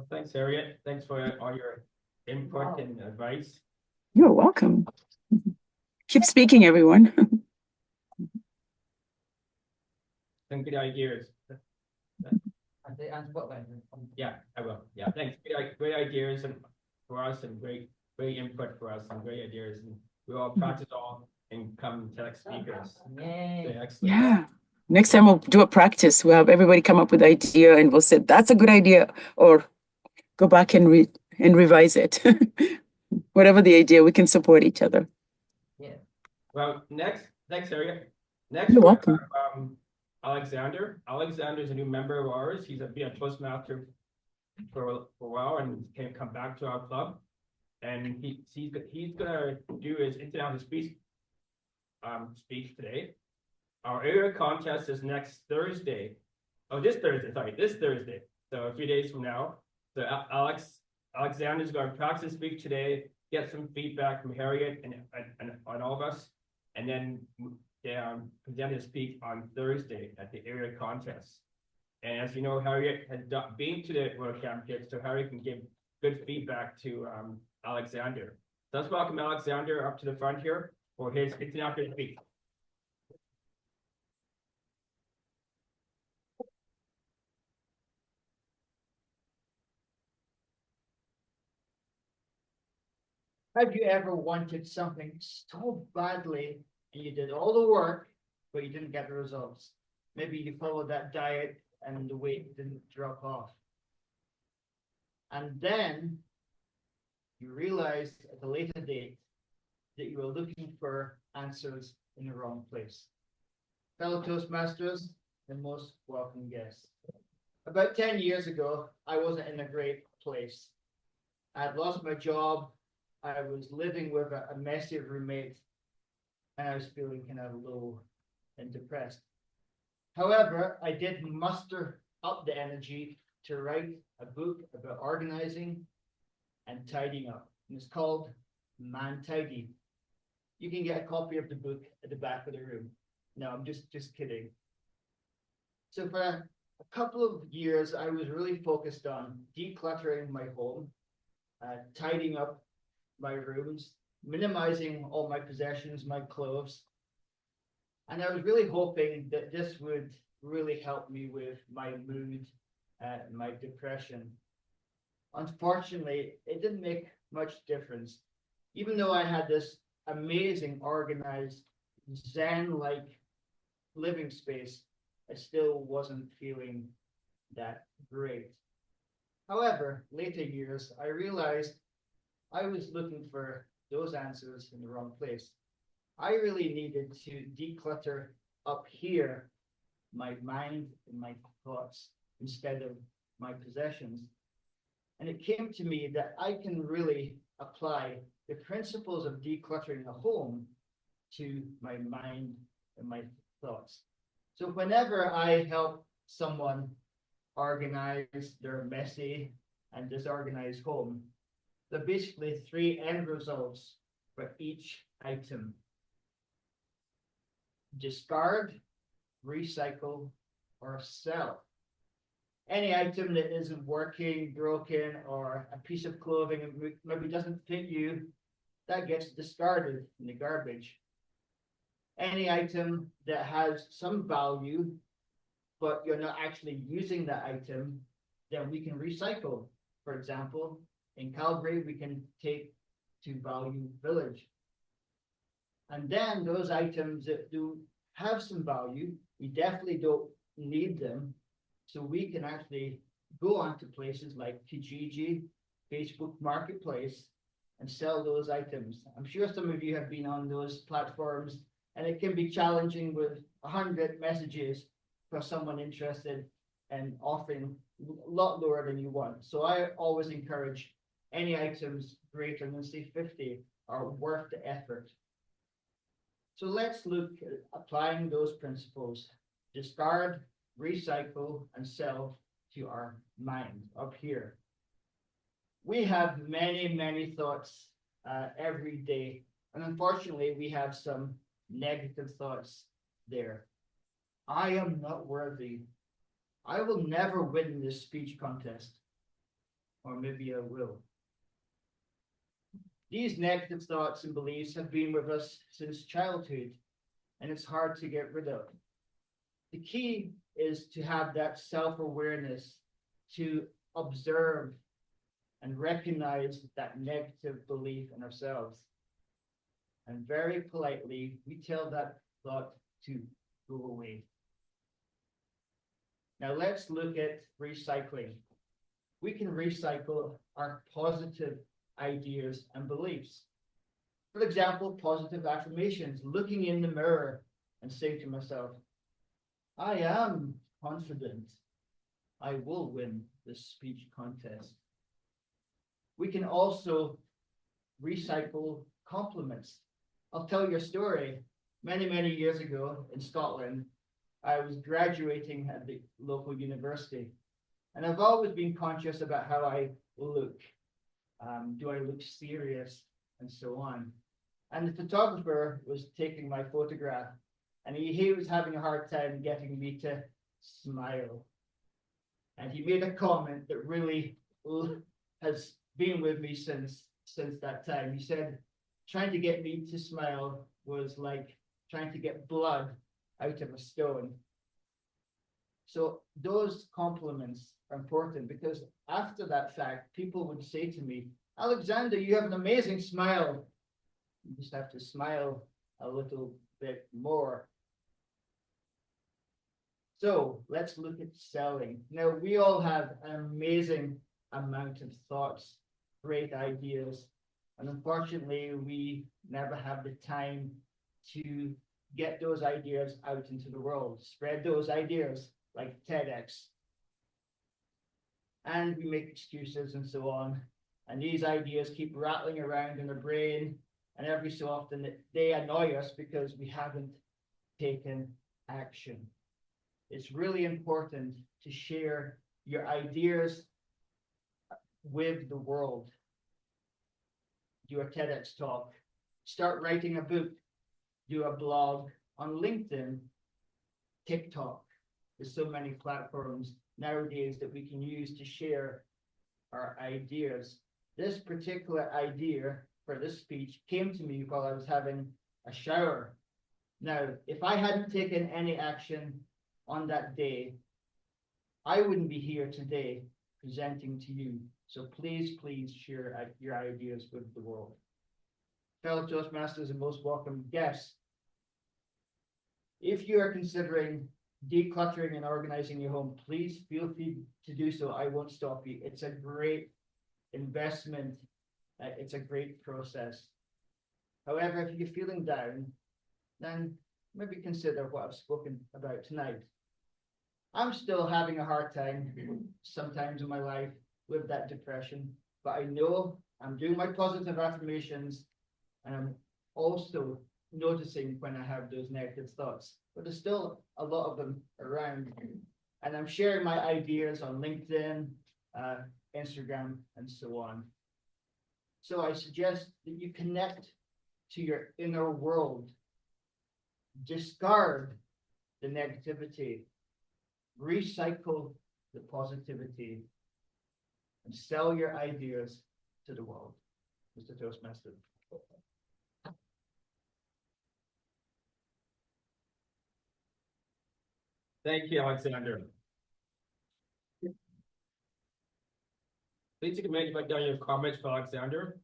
Thanks, Harriet. Thanks for all your input and advice. You're welcome. Keep speaking, everyone. Some good ideas. Yeah, I will. Yeah, thanks. Great ideas and for us and great input for us and great ideas. And we all practice all and come TEDx speakers. Yay. Okay, excellent. Yeah. Next time we'll do a practice. We'll have everybody come up with an idea and we'll say, that's a good idea. Or go back and revise it. Whatever the idea, we can support each other. Well, thanks, Harriet. Next, You're we'll welcome. have Alexander. Alexander is a new member of ours. He's been a Toastmaster for a while and can come back to our club. And he's gonna do his international speech today. Our area contest is next Thursday. Oh, this Thursday. So a few days from now. So Alexander's going to practice speak today, get some feedback from Harriet and on all of us, and then present his speak on Thursday at the area contest. And as you know, Harriet has been to the World Championships, so Harriet can give good feedback to Alexander. So let's welcome Alexander up to the front here for his international speak. Have you ever wanted something so badly and you did all the work, but you didn't get the results? Maybe you followed that diet and the weight didn't drop off. And then you realized at a later date that you were looking for answers in the wrong place. Fellow Toastmasters, the most welcome guests. About 10 years ago, I wasn't in a great place. I had lost my job. I was living with a messy roommate, and I was feeling kind of low and depressed. However, I did muster up the energy to write a book about organizing and tidying up. And it's called Man Tidy. You can get a copy of the book at the back of the room. No, I'm just kidding. So for a couple of years, I was really focused on decluttering my home, tidying up my rooms, minimizing all my possessions, my clothes. And I was really hoping that this would really help me with my mood and my depression. Unfortunately, it didn't make much difference. Even though I had this amazing, organized, Zen-like living space, I still wasn't feeling that great. However, later years, I realized I was looking for those answers in the wrong place. I really needed to declutter up here my mind and my thoughts instead of my possessions. And it came to me that I can really apply the principles of decluttering a home to my mind and my thoughts. So whenever I help someone organize their messy and disorganized home, there are basically three end results for each item: discard, recycle, or sell. Any item that isn't working, broken, or a piece of clothing maybe doesn't fit you, that gets discarded in the garbage. any item that has some value, but you're not actually using that item, then we can recycle. For example, in Calgary, we can take to Value Village. And then those items that do have some value, we definitely don't need them. So we can actually go onto places like Kijiji, Facebook Marketplace, and sell those items. I'm sure some of you have been on those platforms, and it can be challenging with 100 messages for someone interested and offering a lot lower than you want. So I always encourage any items greater than say 50 are worth the effort. So let's look at applying those principles. Discard, recycle, and sell to our mind up here. We have many, many thoughts every day. And unfortunately, we have some negative thoughts there. I am not worthy. I will never win this speech contest. Or maybe I will. These negative thoughts and beliefs have been with us since childhood, and it's hard to get rid of. The key is to have that self-awareness, to observe and recognize that negative belief in ourselves. And very politely, we tell that thought to go away. Now let's look at recycling. We can recycle our positive ideas and beliefs. For example, positive affirmations, looking in the mirror and saying to myself, I am confident I will win this speech contest. We can also recycle compliments. I'll tell you a story. Many, many years ago in Scotland, I was graduating at the local university, and I've always been conscious about how I look. Do I look serious and so on? And the photographer was taking my photograph, and he was having a hard time getting me to smile. And he made a comment that really has been with me since that time. He said, trying to get me to smile was like trying to get blood out of a stone. So those compliments are important, because after that fact, people would say to me, Alexander, you have an amazing smile. You just have to smile a little bit more. So let's look at selling. Now, we all have an amazing amount of thoughts, great ideas, and unfortunately, we never have the time to get those ideas out into the world, spread those ideas like TEDx. And we make excuses and so on. And these ideas keep rattling around in our brain, and every so often they annoy us because we haven't taken action. It's really important to share your ideas with the world. Do a TEDx talk, start writing a book, do a blog on LinkedIn, TikTok. There's so many platforms nowadays that we can use to share our ideas. This particular idea for this speech came to me while I was having a shower. Now, if I hadn't taken any action on that day, I wouldn't be here today presenting to you. So please, please share your ideas with the world. Fellow Toastmasters and most welcome guests, if you are considering decluttering and organizing your home, please feel free to do so. I won't stop you. It's a great investment. It's a great process. However, if you're feeling down, then maybe consider what I've spoken about tonight. I'm still having a hard time sometimes in my life with that depression, but I know I'm doing my positive affirmations, and I'm also noticing when I have those negative thoughts, but there's still a lot of them around. And I'm sharing my ideas on LinkedIn, Instagram, and so on. So I suggest that you connect to your inner world, discard the negativity, recycle the positivity, and sell your ideas to the world. Mr. Toastmaster. Thank you, Alexander. Please take a minute to write down your comments for Alexander.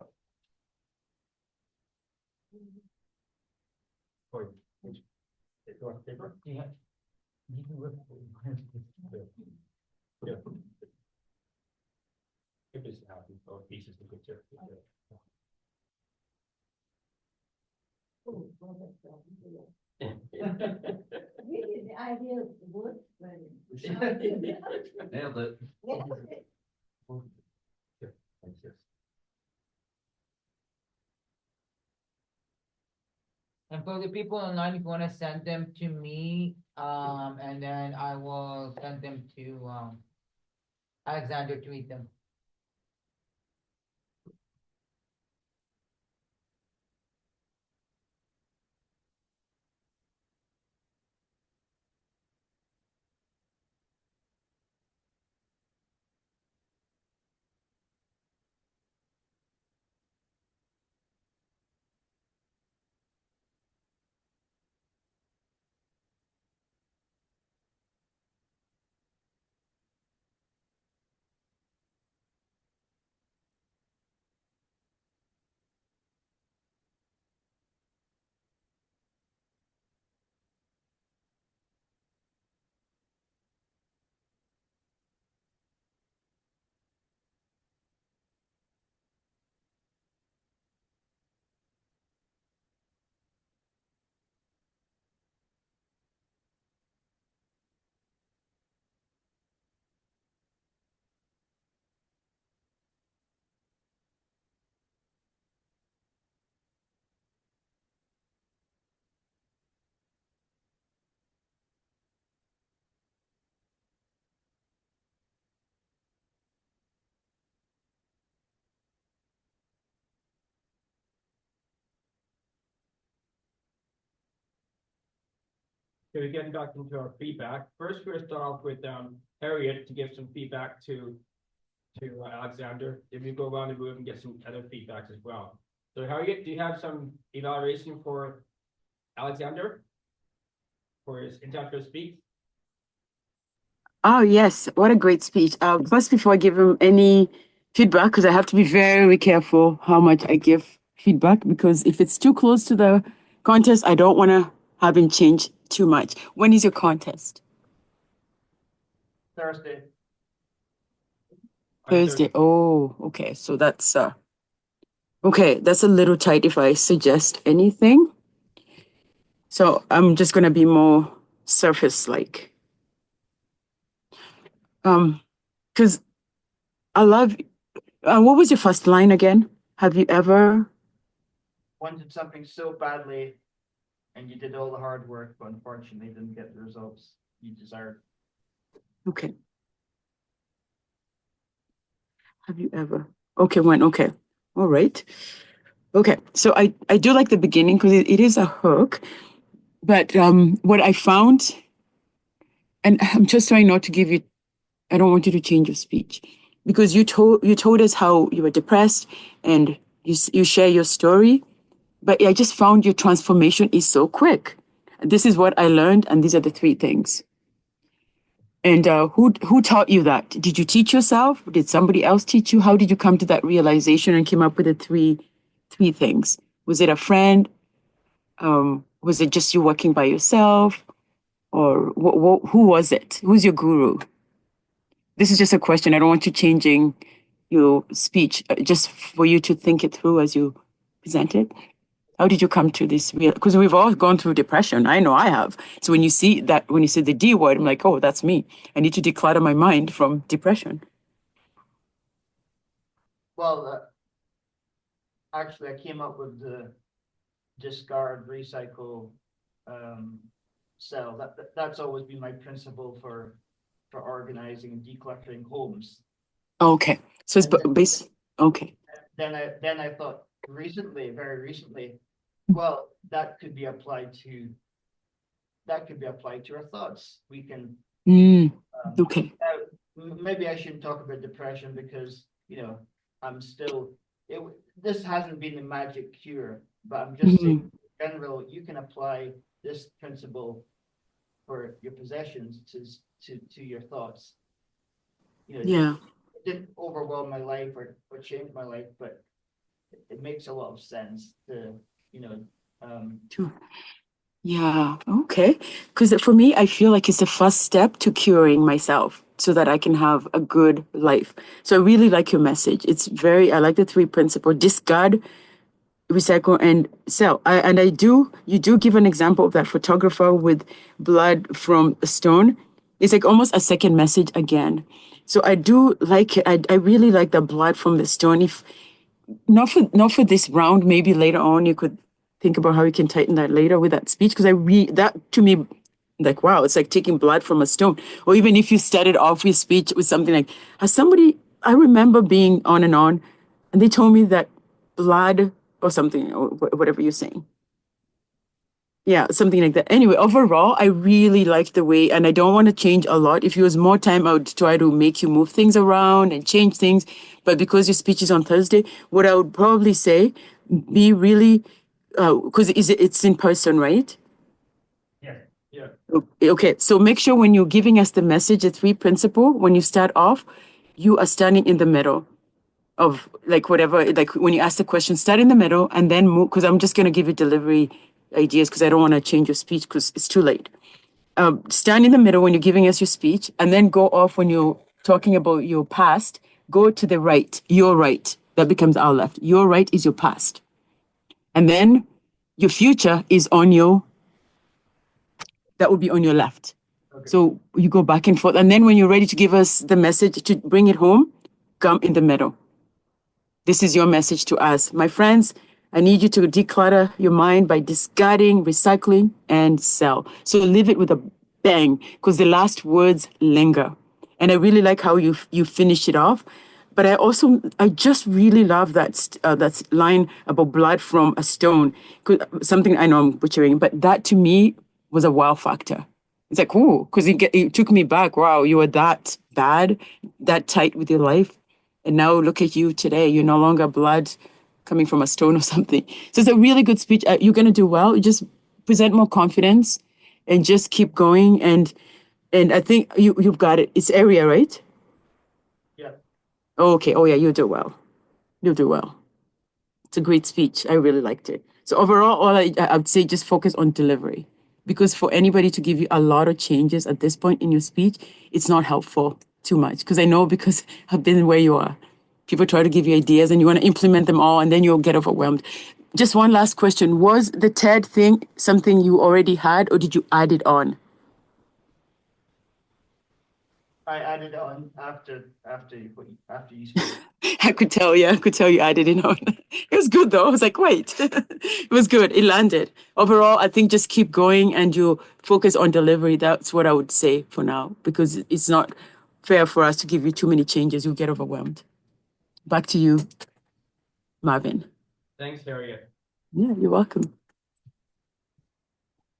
Or, you want paper? Yeah. You can work. Yeah. If it's happy, or pieces of picture. Oh, well, that's, really, the idea of wood burning. Nailed it. And for the people online, if you wanna send them to me, and then I will send them to, Alexander to read them. So we're getting back into our feedback. First, we're gonna start off with Harriet to give some feedback to Alexander. Then we go around the room and get some other feedbacks as well. So Harriet, do you have some evaluation for Alexander for his international speech? Oh, yes. What a great speech. First, before I give him any feedback, because I have to be very careful how much I give feedback, because if it's too close to the contest, I don't want to have him change too much. When is your contest? Thursday. Thursday. Oh, okay. So that's okay. That's a little tight if I suggest anything. So I'm just gonna be more surface like. Because I love. What was your first line again? Have you ever? Wanted something so badly, and you did all the hard work, but unfortunately didn't get the results you desired. Okay. Have you ever? Okay, when? Okay. All right. Okay. So I do like the beginning because it is a hook. But what I found, and I'm just trying not to give you, I don't want you to change your speech because you told us how you were depressed and you share your story. But I just found your transformation is so quick. This is what I learned, and these are the three things. And who taught you that? Did you teach yourself? Did somebody else teach you? How did you come to that realization and came up with the three things? Was it a friend? Was it just you working by yourself? Or who was it? Who's your guru? This is just a question. I don't want you changing your speech, just for you to think it through as you present it. How did you come to this? Because we've all gone through depression. I know I have. So when you see that, when you say the D word, I'm like, oh, that's me. I need to declutter my mind from depression. Well, actually, I came up with the discard, recycle, sell. That's always been my principle for organizing and decluttering homes. Okay. So it's And then- base. Okay. Then I thought very recently, well, that could be applied to our thoughts. We can Okay. maybe I shouldn't talk about depression because I'm still this hasn't been a magic cure, but I'm just saying in general you can apply this principle for your possessions to your thoughts. You know, Yeah. it didn't overwhelm my life or change my life, but it makes a lot of sense to, you know, True. Yeah, okay. Because for me, I feel like it's the first step to curing myself so that I can have a good life. So I really like your message. I like the three principles: discard, recycle, and sell. You do give an example of that photographer with blood from a stone. It's like almost a second message again. So I do like it. I really like the blood from the stone. If not for this round, maybe later on you could think about how you can tighten that later with that speech. Because that to me, like wow, it's like taking blood from a stone. Or even if you started off your speech with something like, I remember being on, and they told me that blood or something, or whatever you're saying. Yeah, something like that. Anyway, overall, I really like the way, and I don't want to change a lot. If it was more time, I would try to make you move things around and change things. But because your speech is on Thursday, what I would probably say, be really, because it's in person, right? Yeah, yeah. Okay, so make sure when you're giving us the message, the three principle, when you start off, you are standing in the middle of like whatever, like when you ask the question, start in the middle and then move, because I'm just going to give you delivery ideas because I don't want to change your speech because it's too late. Stand in the middle when you're giving us your speech and then go off when you're talking about your past. Go to the right, your right. That becomes our left. Your right is your past. And then your future is that would be on your left. Okay. So you go back and forth. And then when you're ready to give us the message to bring it home, come in the middle. This is your message to us. My friends, I need you to declutter your mind by discarding, recycling, and sell. So live it with a bang, because the last words linger. And I really like how you finish it off. But I just really love that line about blood from a stone. Something I know I'm butchering, but that to me was a wow factor. It's like, ooh, because it took me back. Wow, you were that bad, that tight with your life. And now look at you today. You're no longer blood coming from a stone or something. So it's a really good speech. You're going to do well. You just present more confidence and just keep going. And I think you've got it. It's area, right? yeah. Oh, okay. Oh, yeah, you'll do well. You'll do well. It's a great speech. I really liked it. So overall, I would say just focus on delivery. Because for anybody to give you a lot of changes at this point in your speech, it's not helpful too much. Because I know because I've been where you are. People try to give you ideas and you want to implement them all and then you'll get overwhelmed. Just one last question. Was the TED thing something you already had or did you add it on? I added on after you spoke. I could tell, yeah, I could tell you added it on. It was good though. I was like, wait, it was good. It landed. Overall, I think just keep going and you focus on delivery. That's what I would say for now, because it's not fair for us to give you too many changes. You'll get overwhelmed. Back to you, Marvin. Thanks, Harriet. Yeah, you're welcome.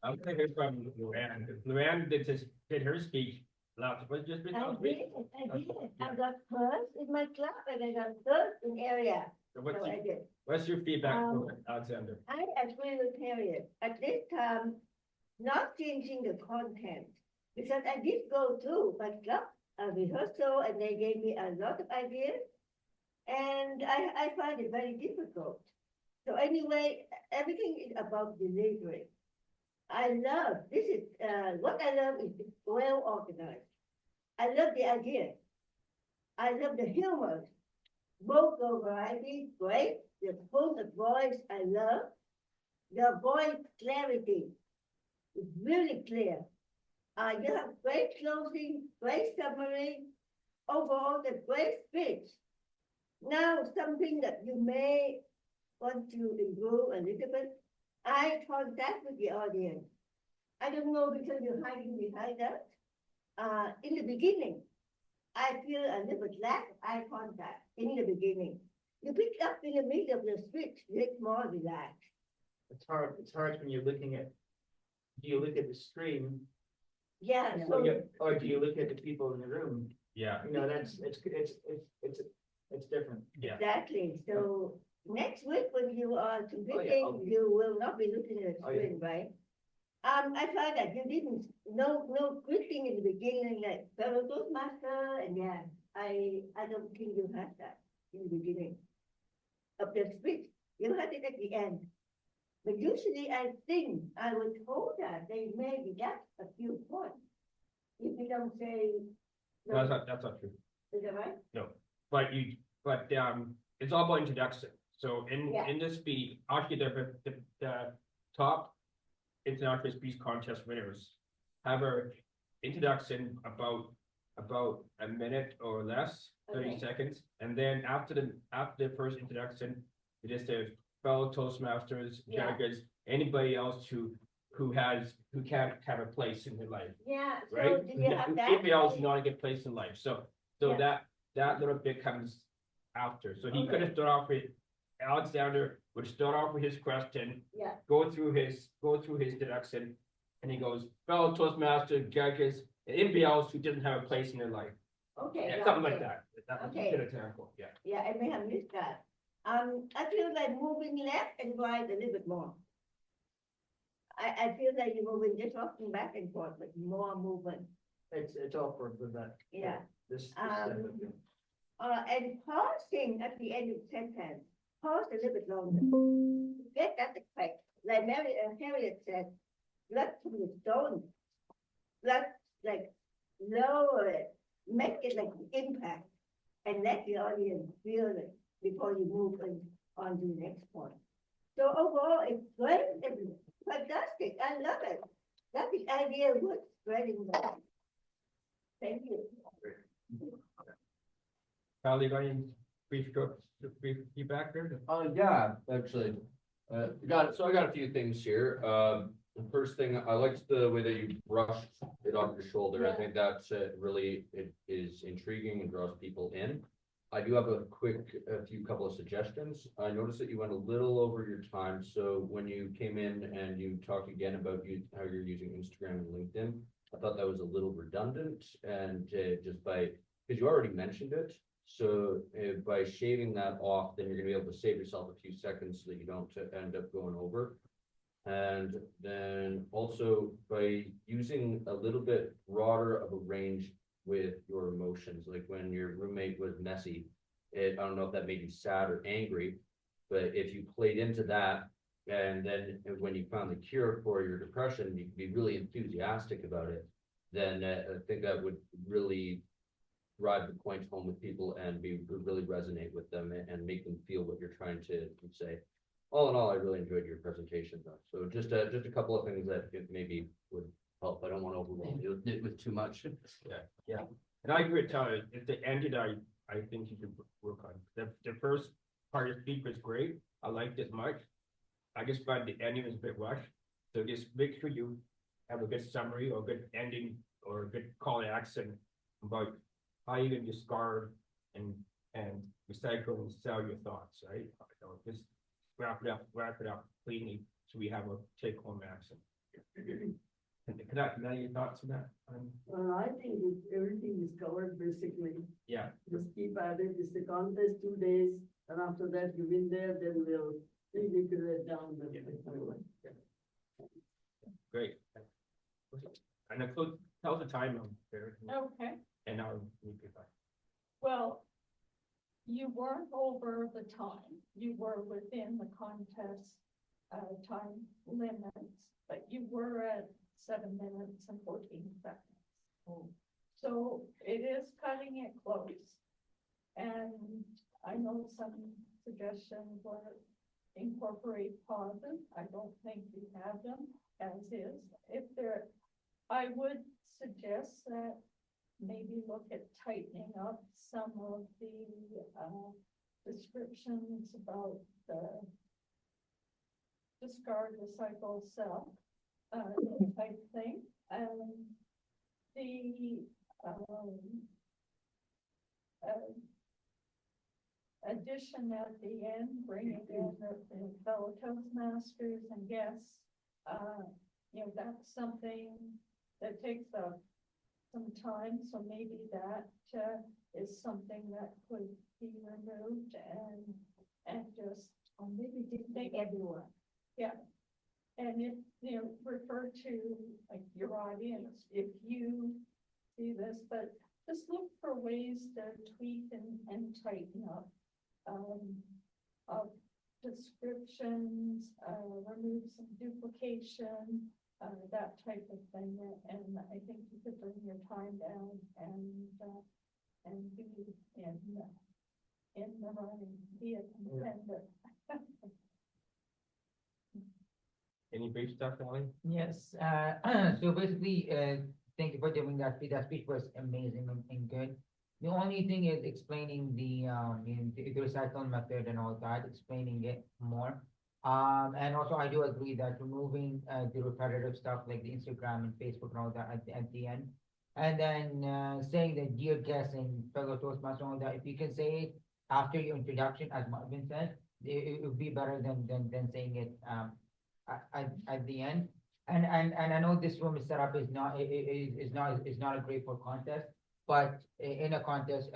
I'm gonna hear from Luann. Luann did her speech last, was just been I last did, week. I did. I Yeah. got first in my club and I got third in area. So So I did. what's your feedback Um, for Alexander? I agree with Harriet. At this time, not changing the content. Because I did go to my club, a rehearsal, and they gave me a lot of ideas. And I find it very difficult. So anyway, everything is about delivery. What I love is it's well organized. I love the idea. I love the humor. Vocal variety, great. The tone of voice, I love. The voice clarity is really clear. You have great closing, great summary, overall the great speech. Now, something that you may want to improve a little bit, eye contact with the audience. I don't know because you're hiding behind that. In the beginning, I feel a little bit lack of eye contact in the beginning. You pick up in the middle of the speech, it's more relaxed. It's hard when you're looking at, do you look at the screen Yeah, Yeah. so or do you look at the people in the room? Yeah, You know, it's different. yeah. exactly. So next week when you are Oh, yeah, competing, I'll be- you will not be looking at the Oh, yeah. screen, right? I thought that you didn't, no greeting in the beginning, like, fellow Toastmaster, and yeah, I don't think you had that in the beginning of the speech. You had it at the end. But usually I think I was told that they maybe that's a few points. If you don't say. No, that's not true. Is that right? No, but it's all about introduction. So Yeah. in this speech, actually the top international speech contest winners have a introduction about a minute or less, 30 Okay. seconds, and then after the first introduction, it just says fellow Toastmasters, Yeah. judges, anybody else who can't have a place in their life. Yeah, so Right? did you have that? Anybody else not get placed in life. So Yeah. that little bit comes after. So he Okay. could have started off with Alexander would start off with his question, Yeah, go through his deduction, and he goes, fellow Toastmaster, judges, and anybody else who doesn't have a place in their life. okay. Yeah, yeah, something like okay. that. That was a Okay. good example. Yeah. Yeah, I may have missed that. I feel like moving left and right a little bit more. I feel like you're moving, just walking back and forth, but more movement, It's awkward with that. yeah. This And pausing at the end of sentence, pause a little bit longer. Get that effect, like Harriet said, let from the stone. Let like lower it, make it like impact, and let the audience feel it before you move on to the next point. So overall, it's great and fantastic. I love it. That's the idea of what spreading that. Thank you. Kyle, you got any brief feedback there? Yeah, actually, I got a few things here. The first thing, I liked the way that you brushed it off your shoulder. I Yeah. think that's really, it is intriguing and draws people in. I do have a few couple of suggestions. I noticed that you went a little over your time. So when you came in and you talked again about how you're using Instagram and LinkedIn, I thought that was a little redundant and because you already mentioned it. So by shaving that off, then you're gonna be able to save yourself a few seconds so that you don't end up going over. And then also by using a little bit broader of a range with your emotions, like when your roommate was messy, I don't know if that made you sad or angry, but if you played into that, and then when you found the cure for your depression, you could be really enthusiastic about it, then I think that would really drive the point home with people and really resonate with them and make them feel what you're trying to say. All in all, I really enjoyed your presentation though. So just a couple of things that maybe would help. I don't want to overwhelm you with too much. Yeah. And I agree with Tyler. If the ended, I think you should work on. The first part of the speech was great. I liked it much. I just find the ending was a bit rushed. So just make sure you have a good summary or a good ending or a good call to action about how you can discard and recycle and sell your thoughts, right? So just wrap it up cleanly so we have a take home action. Can I your thoughts on that? Well, I think everything is covered basically. Yeah, Just keep at it. It's the contest 2 days, and after that you win there, then we'll really get it down. great. And include, tell the time on there. Okay, And I'll meet you back. well, you weren't over the time, you were within the contest time limits, but you were at 7 minutes and 14 seconds. So it is cutting it close. And I know some suggestions were incorporate pauses. I don't think you have them as is. I would suggest that maybe look at tightening up some of the descriptions about the discard, recycle, sell type thing. And the addition at the end, bringing in the fellow Toastmasters and guests, that's something that takes up some time, so maybe that is something that could be removed and just, or maybe everyone. Yeah, And if, refer to like your audience, if you see this, but just look for ways to tweak and tighten up. Of descriptions, remove some duplication, that type of thing. And I think you could bring your time down and be in the running, be a contender. Any brief stuff, Ellie? Yes, so basically, thank you for doing that speech. That speech was amazing and good. The only thing is explaining the recycle method and all that, explaining it more. And also I do agree that removing the repetitive stuff like the Instagram and Facebook and all that at the end. And then saying that dear guests and fellow Toastmasters and all that, if you can say it after your introduction, as Marvin said, it would be better than saying it at the end. And I know this room is set up is not a great for contest, but in a contest,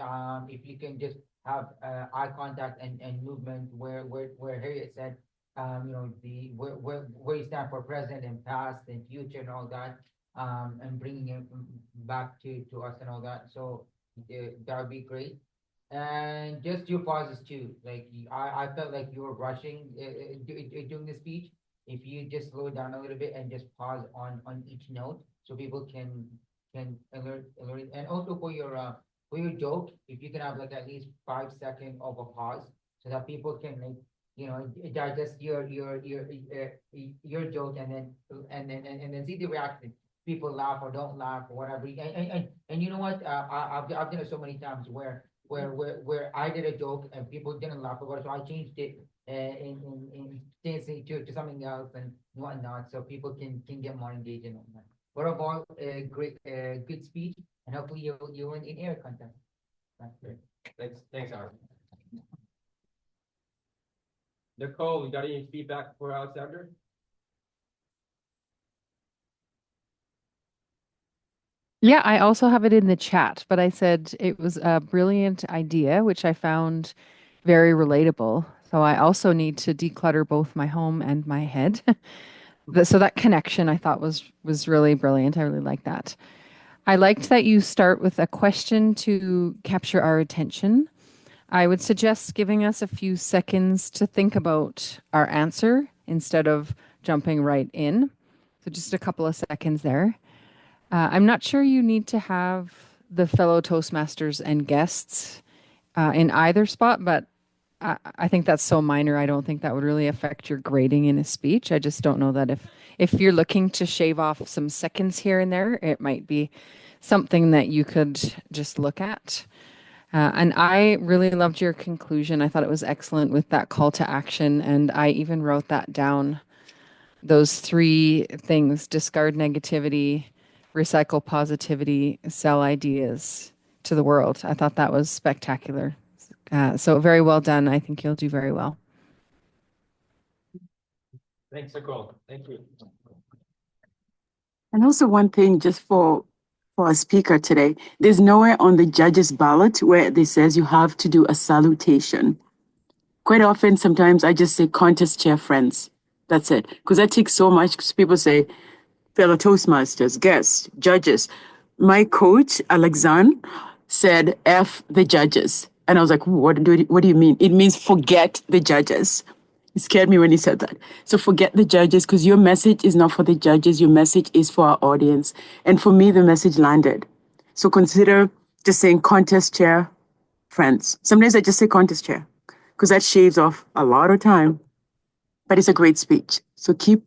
if you can just have eye contact and movement where Harriet said, where you stand for present and past and future and all that, and bringing it back to us and all that. So that would be great. And just your pauses too. Like I felt like you were rushing doing the speech. If you just slow down a little bit and just pause on each note, so people can alert. And also for your joke, if you can have like at least 5 seconds of a pause, so that people can digest your joke, and then see the reaction. People laugh or don't laugh or whatever. And you know what? I've done it so many times where I did a joke and people didn't laugh about it, so I changed it in changing to something else and whatnot, so people can get more engaged in that. But overall, a great good speech, and hopefully you'll win in air content. That's great. Thanks, Aaron. Nicole, you got any feedback for Alexander? Yeah, I also have it in the chat, but I said it was a brilliant idea, which I found very relatable. So I also need to declutter both my home and my head. So that connection I thought was really brilliant. I really like that. I liked that you start with a question to capture our attention. I would suggest giving us a few seconds to think about our answer instead of jumping right in. So just a couple of seconds there. I'm not sure you need to have the fellow Toastmasters and guests in either spot, but I think that's so minor. I don't think that would really affect your grading in a speech. I just don't know that if you're looking to shave off some seconds here and there, it might be something that you could just look at. And I really loved your conclusion. I thought it was excellent with that call to action, and I even wrote that down. Those three things: discard negativity, recycle positivity, sell ideas to the world. I thought that was spectacular. So very well done. I think you'll do very well. Thanks, Nicole. Thank you. And also one thing just for a speaker today, there's nowhere on the judges ballot where it says you have to do a salutation. Quite often, sometimes I just say contest chair friends. That's it. Because that takes so much, because people say fellow Toastmasters, guests, judges. My coach, Alexandre, said F the judges. And I was like, what do you mean? It means forget the judges. It scared me when he said that. So forget the judges, because your message is not for the judges. Your message is for our audience. And for me, the message landed. So consider just saying contest chair friends. Sometimes I just say contest chair, because that shaves off a lot of time. But it's a great speech. So keep,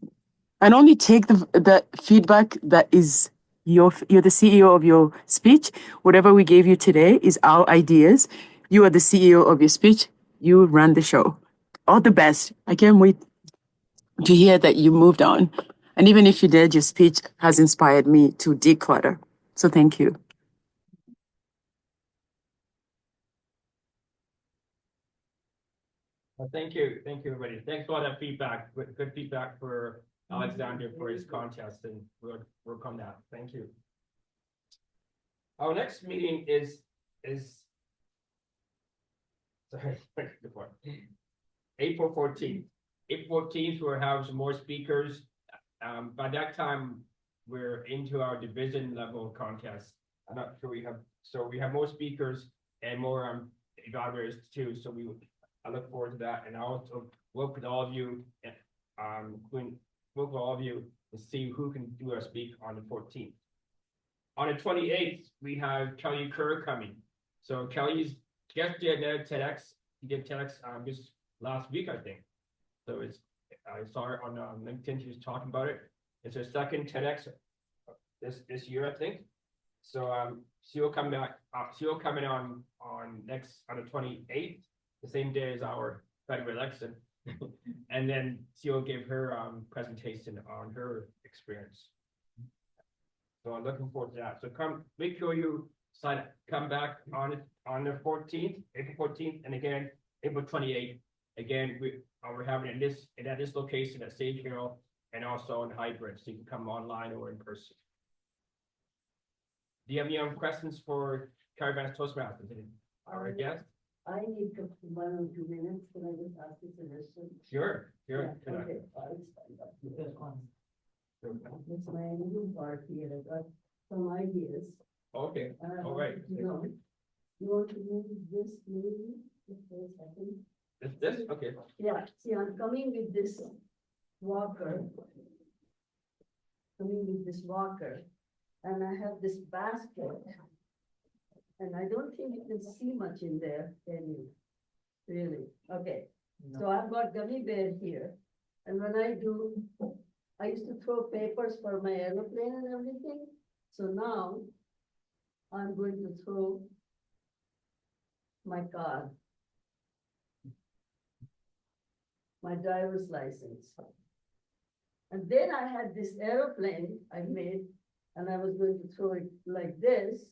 and only take the feedback that is you're the CEO of your speech. Whatever we gave you today is our ideas. You are the CEO of your speech. You run the show. All the best. I can't wait to hear that you moved on. And even if you did, your speech has inspired me to declutter. So thank you. Well, thank you, everybody. Thanks for all that feedback. Good feedback for Alexander for his contest, and we'll work on that. Thank you. Our next meeting is sorry, April 14th. April 14th, we'll have some more speakers. By that time, we're into our division level contest. I'm not sure we have more speakers and more evaluators too. So I look forward to that, and I also work with all of you, to see who can do our speak on the 14th. On the 28th, we have Kelly Kerr coming. So Kelly's just did TEDx. He did TEDx just last week, I think. So I saw her on LinkedIn. She was talking about it. It's her second TEDx this year, I think. So she'll come back. She'll come in on the 28th, the same day as our federal election, and then she'll give her presentation on her experience. So I'm looking forward to that. So make sure you come back on the 14th, April 14th, and again April 28th. Again, we're having it at this location at Sage Hill, and also in hybrid, so you can come online or in person. Do you have any questions for Caravan Toastmasters? Our guest? I need 1 or 2 minutes. Can I just ask you a suggestion? Sure. Yeah, okay, I'll stand up. It's my new part here. I got some ideas. Okay, all right. You want to move this maybe? Just for a second. This? Okay. Yeah, see, I'm coming with this walker. And I have this basket. And I don't think you can see much in there, can you? Really? Okay. So I've got gummy bear here. And when I used to throw papers for my aeroplane and everything. So now I'm going to throw my card, my driver's license. And then I had this aeroplane I made, and I was going to throw it like this,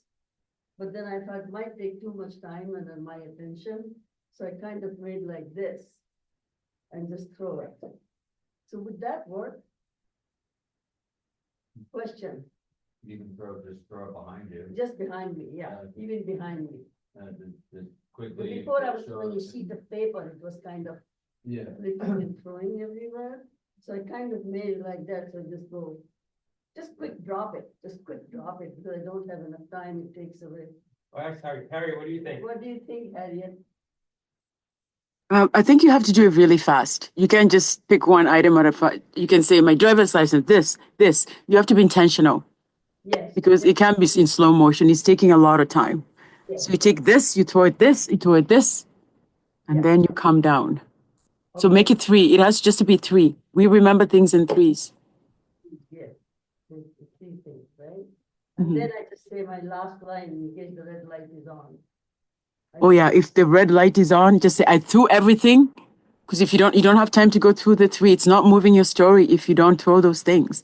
but then I thought it might take too much time and my attention. So I kind of made like this and just throw it. So would that work? Question. You can just throw it behind you. Just behind me, yeah, even behind me. Just But quickly. before I was throwing a sheet of paper, it was kind of Yeah. flicking and throwing everywhere. So I kind of made it like that, so just quick drop it, because I don't have enough time, it takes away. Oh, I'm sorry. Harry, what do you think? What do you think, Harriet? I think you have to do it really fast. You can't just pick one item out of you can say my driver's license, this. You have to be intentional Yes. because it can't be in slow motion. It's taking a lot of time. Yes. So you take this, you throw it this, and Yeah. then you come down. So Okay. make it 3. It has just to be 3. We remember things in 3s. Yes, the 3 things, right? Mhm. And then I just say my last line in case the red light is on. Oh yeah, if the red light is on, just say I threw everything. Because if you don't have time to go through the 3. It's not moving your story if you don't throw those things.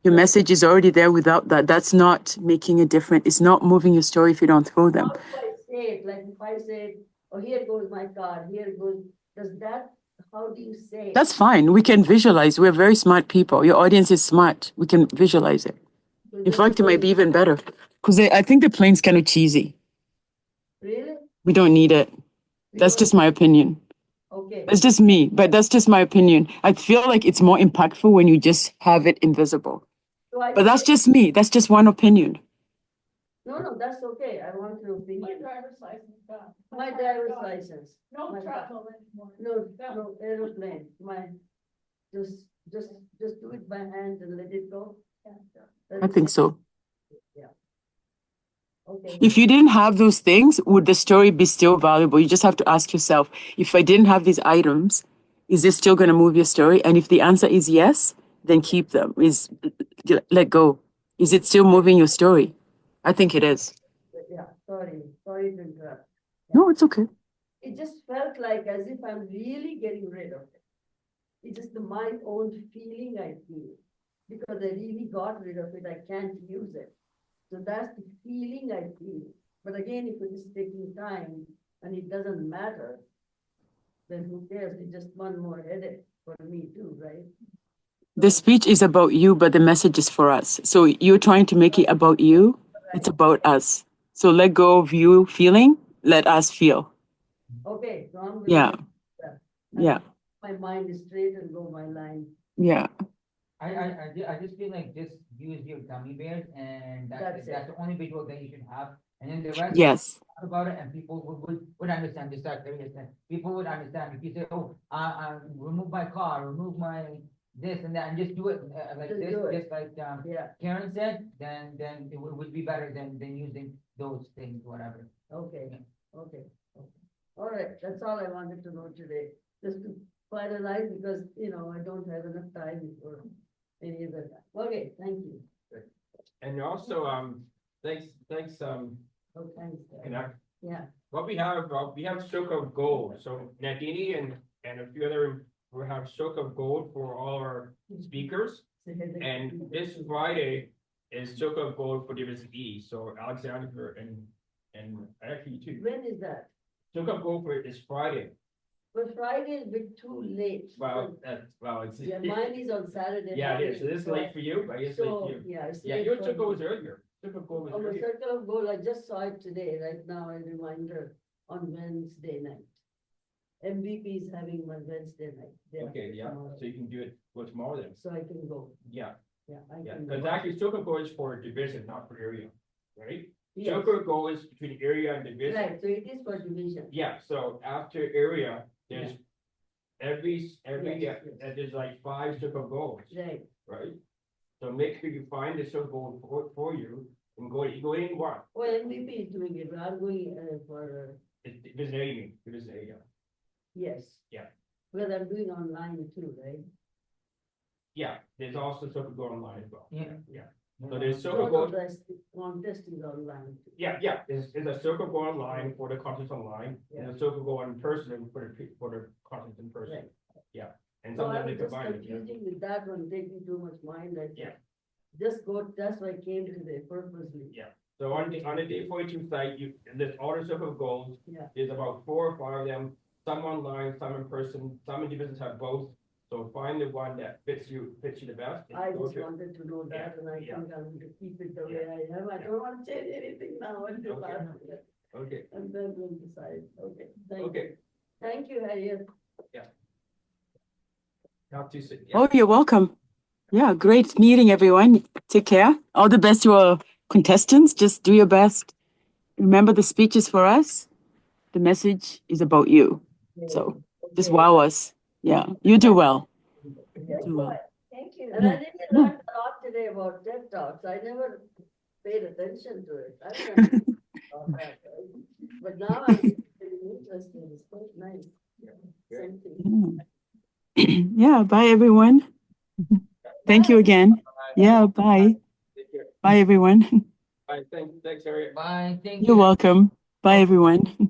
Your message is already there without that. That's not making a difference. It's not moving your story if you don't throw them. How do I say it? Like if I say, oh, here goes my card, how do you say it? That's fine. We can visualize. We're very smart people. Your audience is smart. We can visualize it. So In just fact, it might be even better. Because I think the plane's kind of cheesy. Really? We don't need it. We That's don't- just my opinion. Okay. That's just me, but that's just my opinion. I feel like it's more impactful when you just have it invisible. So I But that's say- just me. That's just one opinion. No, that's okay. I want your My opinion. driver's license done. My driver's license. No my trouble anymore. No, aeroplane, just do it by hand and let it go. Let I it think sit. so. Yeah. Okay. If you didn't have those things, would the story be still valuable? You just have to ask yourself, if I didn't have these items, is this still going to move your story? And if the answer is yes, then keep them. Let go. Is it still moving your story? I think it is. Yeah, sorry to interrupt. No, it's okay. It just felt like as if I'm really getting rid of it. It's just my own feeling I feel. Because I really got rid of it, I can't use it. So that's the feeling I feel. But again, if it is taking time and it doesn't matter, then who cares? It's just one more headache for me too, right? The speech is about you, but the message is for us. So you're trying to make it about you. It's about us. So let go of you feeling. Let us feel. Okay, so I'm Yeah. gonna. Yeah. My mind is straight and go my line. Yeah. I just feel like just use your gummy bears and That's that's it. the only visual that you should have. And then the rest, Yes. talk about it and people would understand, just like Harriet said. People would understand if you say, oh, remove my car, remove my this and that, and just do it like Just this, do it. just like Yeah, Karen said, then it would be better than using those things, whatever. okay, okay. All right, that's all I wanted to know today, just to finalize, because, I don't have enough time for any of that. Okay, thank you. And also, thanks, Oh, thanks, guys. Connect. Yeah, What we have stroke of gold, so Nadini and a few other, we have stroke of gold for all our speakers. And this Friday is stroke of gold for Division E, so Alexander and actually too. when is that? Stroke of gold for is Friday. But Friday is a bit too late. Well, it's. Yeah, mine is on Saturday. Yeah, it is, so morning, this is late for you, I guess late So, for you. yeah, it's Yeah, late your for stroke was me. earlier, stroke of gold was Oh, the earlier. circle of gold, I just saw it today, right now, a reminder on Wednesday night. MVP is having one Wednesday night. Day Okay, after yeah, tomorrow. so you can do it for tomorrow then, So I can go, yeah, yeah, I yeah, can because go. actually stroke of gold is for division, not for area, right? Yes. Stroke of gold is between area and division. Right, so it is for division. Yeah, so after area, there's Yeah. every, Yes, yes. there's like 5 stroke of golds, Right, right? So make sure you find the stroke of gold for you and you go in one. well, MVP is doing it, but I'm going for, It's division area, division area. yes. Yeah. Well, I'm doing online too, right? Yeah, there's also stroke of gold online as well. Yeah. Yeah, so there's stroke So of gold. contest is online too. Yeah, there's a circle go online for the contest online, and a circle go in person for the contest in person. Right. Yeah, and So I sometimes was they just combine it, yeah. confusing with that one, taking too much mind, I Yeah. just go, that's why I came today purposely. Yeah. So on the day 42 site, there's all the circle goals, Yeah, there's about 4 or 5 of them, some online, some in person, some individuals have both. So find the one that fits you the best. and I go just to it. wanted to know that, and I Yeah. think I'm going to keep it the way I am, I don't want to change anything now until Okay. last minute, Okay, and then we'll decide, okay, thank you. okay, Thank you, Harriet. talk to you soon. Oh, you're welcome. Yeah, great meeting everyone. Take care. All the best to our contestants. Just do your best. Remember the speech is for us. The message is about you. So just Okay. wow us. Yeah, you do well. Yeah. Do well. Thank you. And I really learned a lot today about TED Talks, I never paid attention to it. I don't know about that, right? But now I'm getting interested, it's quite nice. Great. Something. Yeah, bye everyone. Thank you again. Yeah, bye. Take care. Bye everyone. Bye, thanks, Harriet. Bye, thank you. You're welcome. Bye everyone.